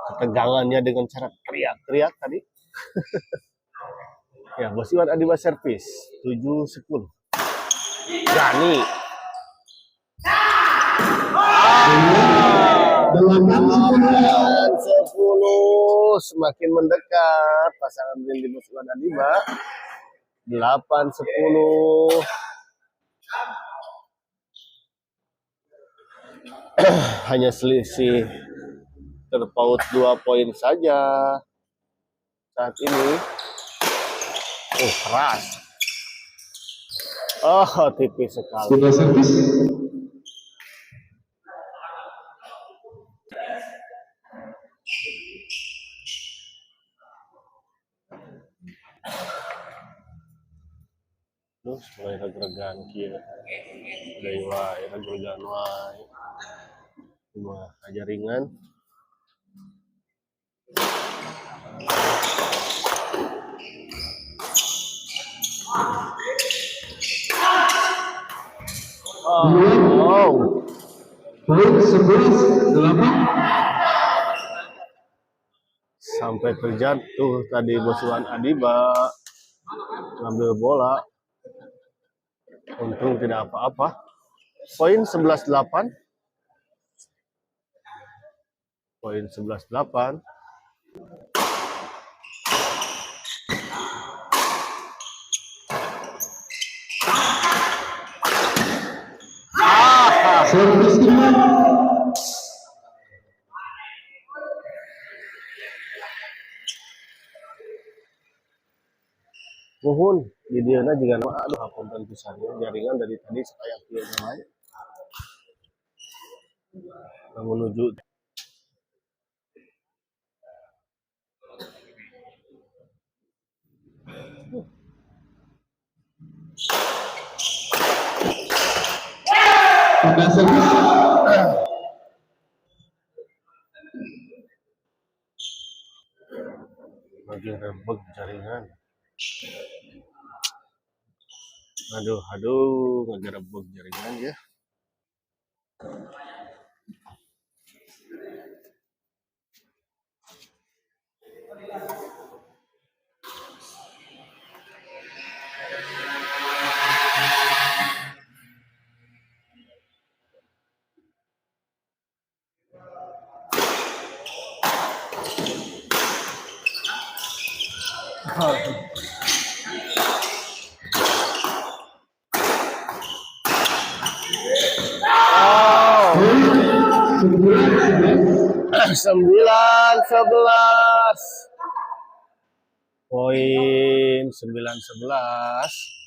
ketegangannya dengan cara teriak-teriak tadi. Ya, Bos Iwan Adiba servis 7-10. Gani. 8-10. Semakin mendekat pasangan Rindi Bos Iwan Adiba. 8-10. Hanya selisih terpaut 2 poin saja saat ini. Keras. Oh, tipis sekali. Sudah servis. Terus mulai regan kieu. Deui wae regan wae. Cuma jaringan. Oh. Poin 11-8. Sampai terjatuh tadi Bos Iwan Adiba ngambil bola. Untung tidak apa-apa. Poin 11-8. Poin 11-8. Servis kedua. Nuhun di dieuna jiga aduh hapunten pisannya jaringan dari tadi supaya kieu wae. Menuju Sudah servis. lagi rebek jaringan. Aduh, ngegerebek jaringan ya. Oh, Poin 11-11. 9-11. Poin 9-11.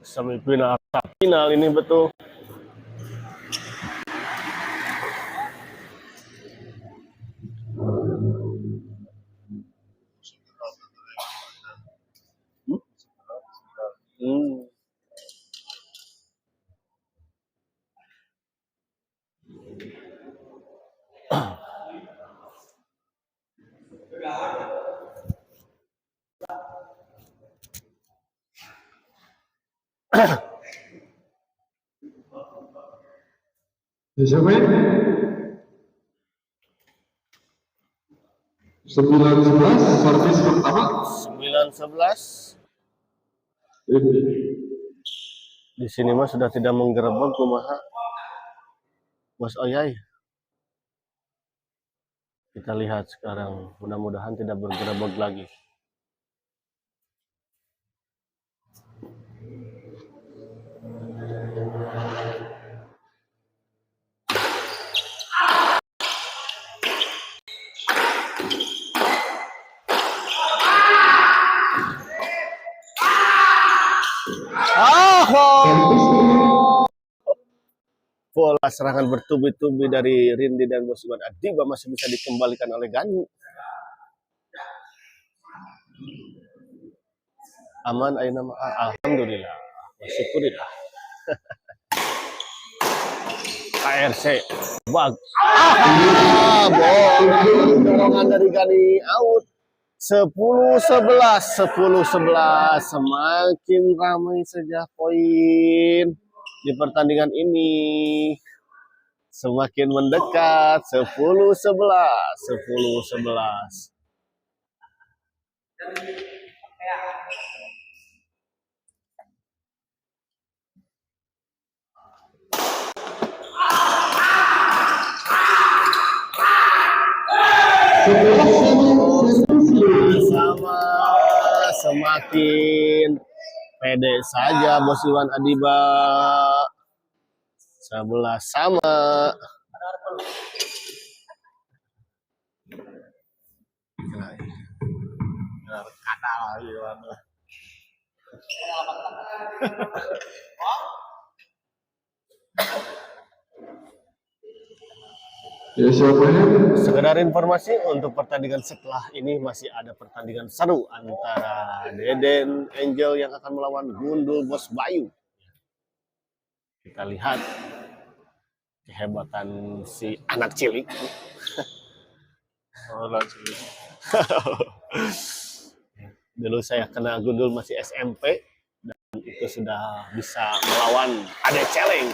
Semifinal final ini betul. Hmm. Siapa ya? 9-11. Servis pertama. 9-11. Rindi. Di sini mah sudah tidak menggerebek kumaha. Bos Oyai. Kita lihat sekarang, mudah-mudahan tidak bergerebek lagi. Oh! Bola serangan bertubi-tubi dari Rindi dan Bos Iwan Adiba masih bisa dikembalikan oleh Gani. Aman ayeuna mah alhamdulillah. Syukurillah. KRC bag. Dorongan dari Gani out. 10-11, 10-11. Semakin ramai saja poin di pertandingan ini. Semakin mendekat. 10-11, 10-11. Sama semakin pede saja Bos Iwan Adiba. 11 sama. Ya siapa ya? Sekedar informasi untuk pertandingan setelah ini masih ada pertandingan seru antara Deden Angel yang akan melawan Gundul Bos Bayu. Kita lihat kehebatan si anak cilik. Dulu saya kena Gundul masih SMP dan itu sudah bisa melawan Ade Celeng.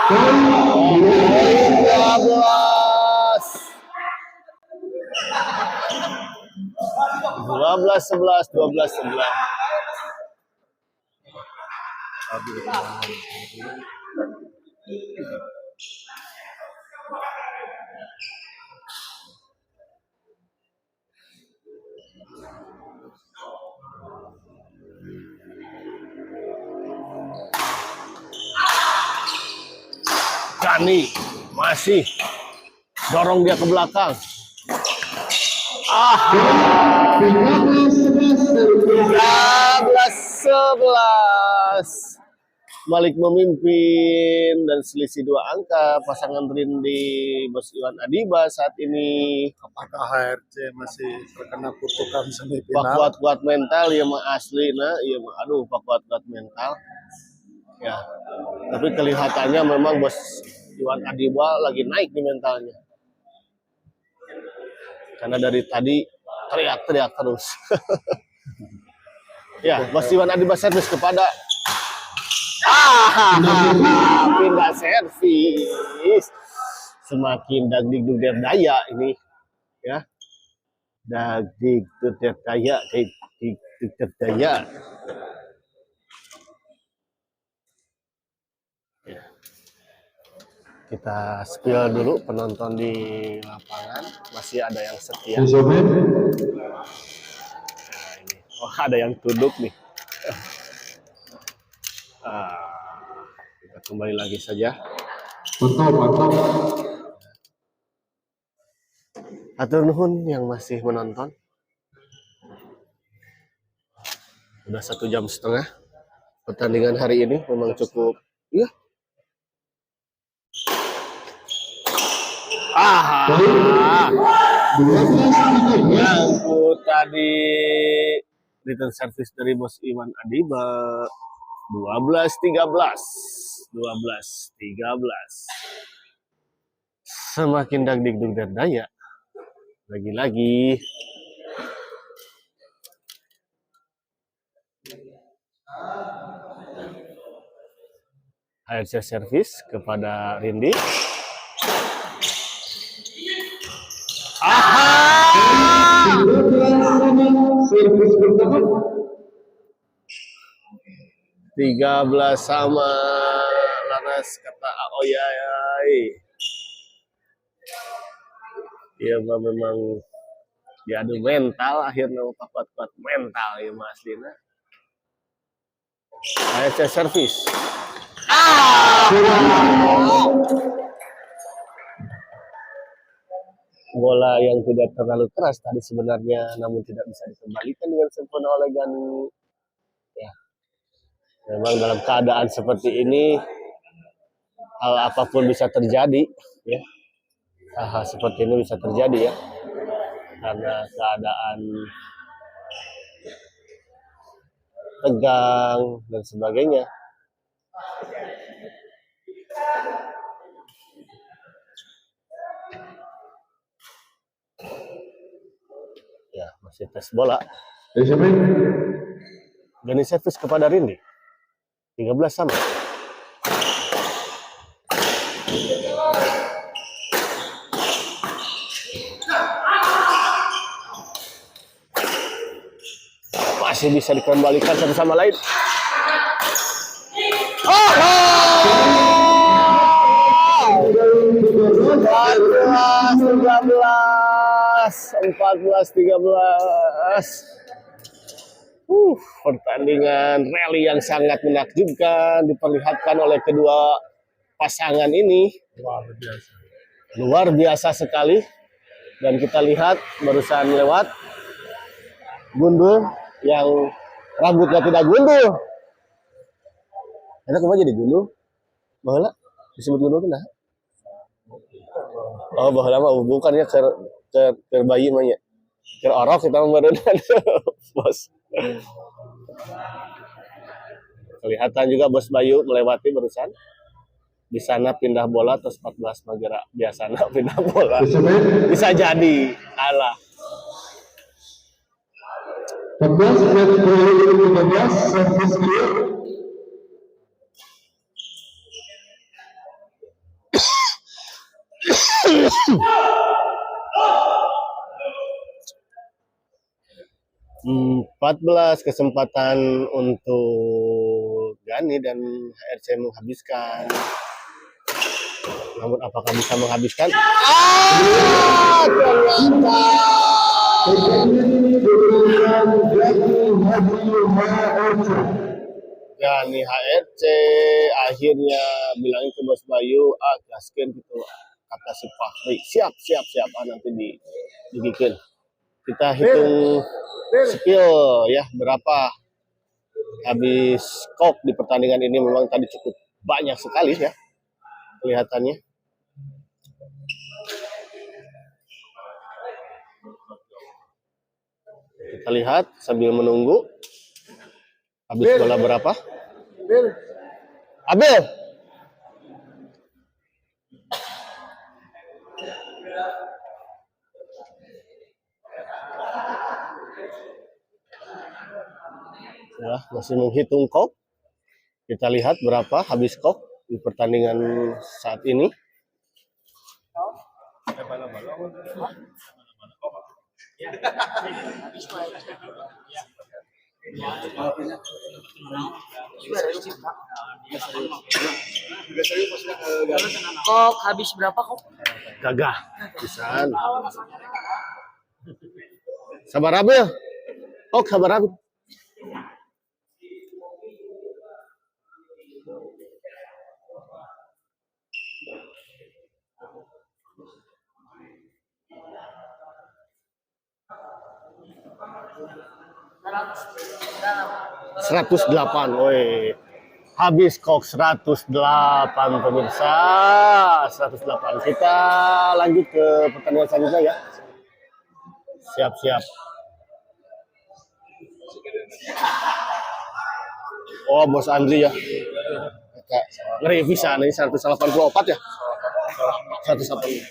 12-11, 12-11. Gani masih dorong dia ke belakang. 13-11. Malik memimpin dan selisih 2 angka pasangan Rindi Bos Iwan Adiba saat ini. Apakah HRC masih terkena kutukan semifinal? Pak kuat mental ya mah asli nah, ya mah aduh pak kuat mental. Ya. Tapi kelihatannya memang Bos Iwan Adiba lagi naik di mentalnya. Karena dari tadi teriak-teriak terus. Ya, Bos Iwan Adiba servis kepada pindah servis. Semakin dagdikduk daya ini, ya. Daging Tirtaya, Daging Tirtaya. Kita spill dulu penonton di lapangan, masih ada yang setia. Gentlemen, Nah, ini. Oh, ada yang tunduk nih. Kita kembali lagi saja. mantap. Atur nuhun yang masih menonton. Udah 1,5 jam. Pertandingan hari ini memang cukup, ya. Nyangkut tadi return service dari Bos Iwan Adiba. 12-13. Semakin dagdikduk daya. Lagi-lagi. HRC service kepada Rindi. Servis pertama 13 sama laras kata Aoyai. Dia memang diadu mental akhirnya kuat mental ya Mas Dina. HRC service. Bola yang tidak terlalu keras tadi sebenarnya, namun tidak bisa dikembalikan dengan sempurna oleh Gani. Ya, memang dalam keadaan seperti ini hal apapun bisa terjadi, ya. Hal seperti ini bisa terjadi ya, karena keadaan tegang dan sebagainya. Ya, masih tes bola. Gentlemen, Gani servis kepada Rindi. 13 sama. Masih bisa dikembalikan satu sama lain. 14-13. Pertandingan rally yang sangat menakjubkan diperlihatkan oleh kedua pasangan ini. Luar biasa sekali. Dan kita lihat barusan lewat gundul yang rambutnya tidak gundul. Enak apa jadi gundul? Baheula disebut gundul kenapa? Oh, baheula mah bukannya ke bayi mah nya. Ke orok kita mah barusan. Bos. Kelihatan juga Bos Bayu melewati barusan. Di sana pindah bola terus 14 Magera biasanya pindah bola. Bisa jadi. Alah. 14 servis clear. Empat 14 kesempatan untuk Gani dan HRC menghabiskan. Namun apakah bisa menghabiskan? Ternyata Gani HRC akhirnya bilangin ke Bos Bayu, gaskeun gitu kata si Fahri. Siap. Nanti dibikin. Kita hitung skill ya, berapa habis kok di pertandingan ini. Memang tadi cukup banyak sekali ya kelihatannya. Kita lihat sambil menunggu habis bola berapa. Abel. Ya, masih menghitung kok. Kita lihat berapa habis kok di pertandingan saat ini. Kok habis berapa kok? Gagah pisan. Sabar apa ya? Oh, sabar apa? Dalam. 108, woi. Habis kok 108 pemirsa. 108. Kita lanjut ke pertandingan selanjutnya ya. Siap-siap. Oh, Bos Andri ya. Ngeri bisa nih 184 ya. 180.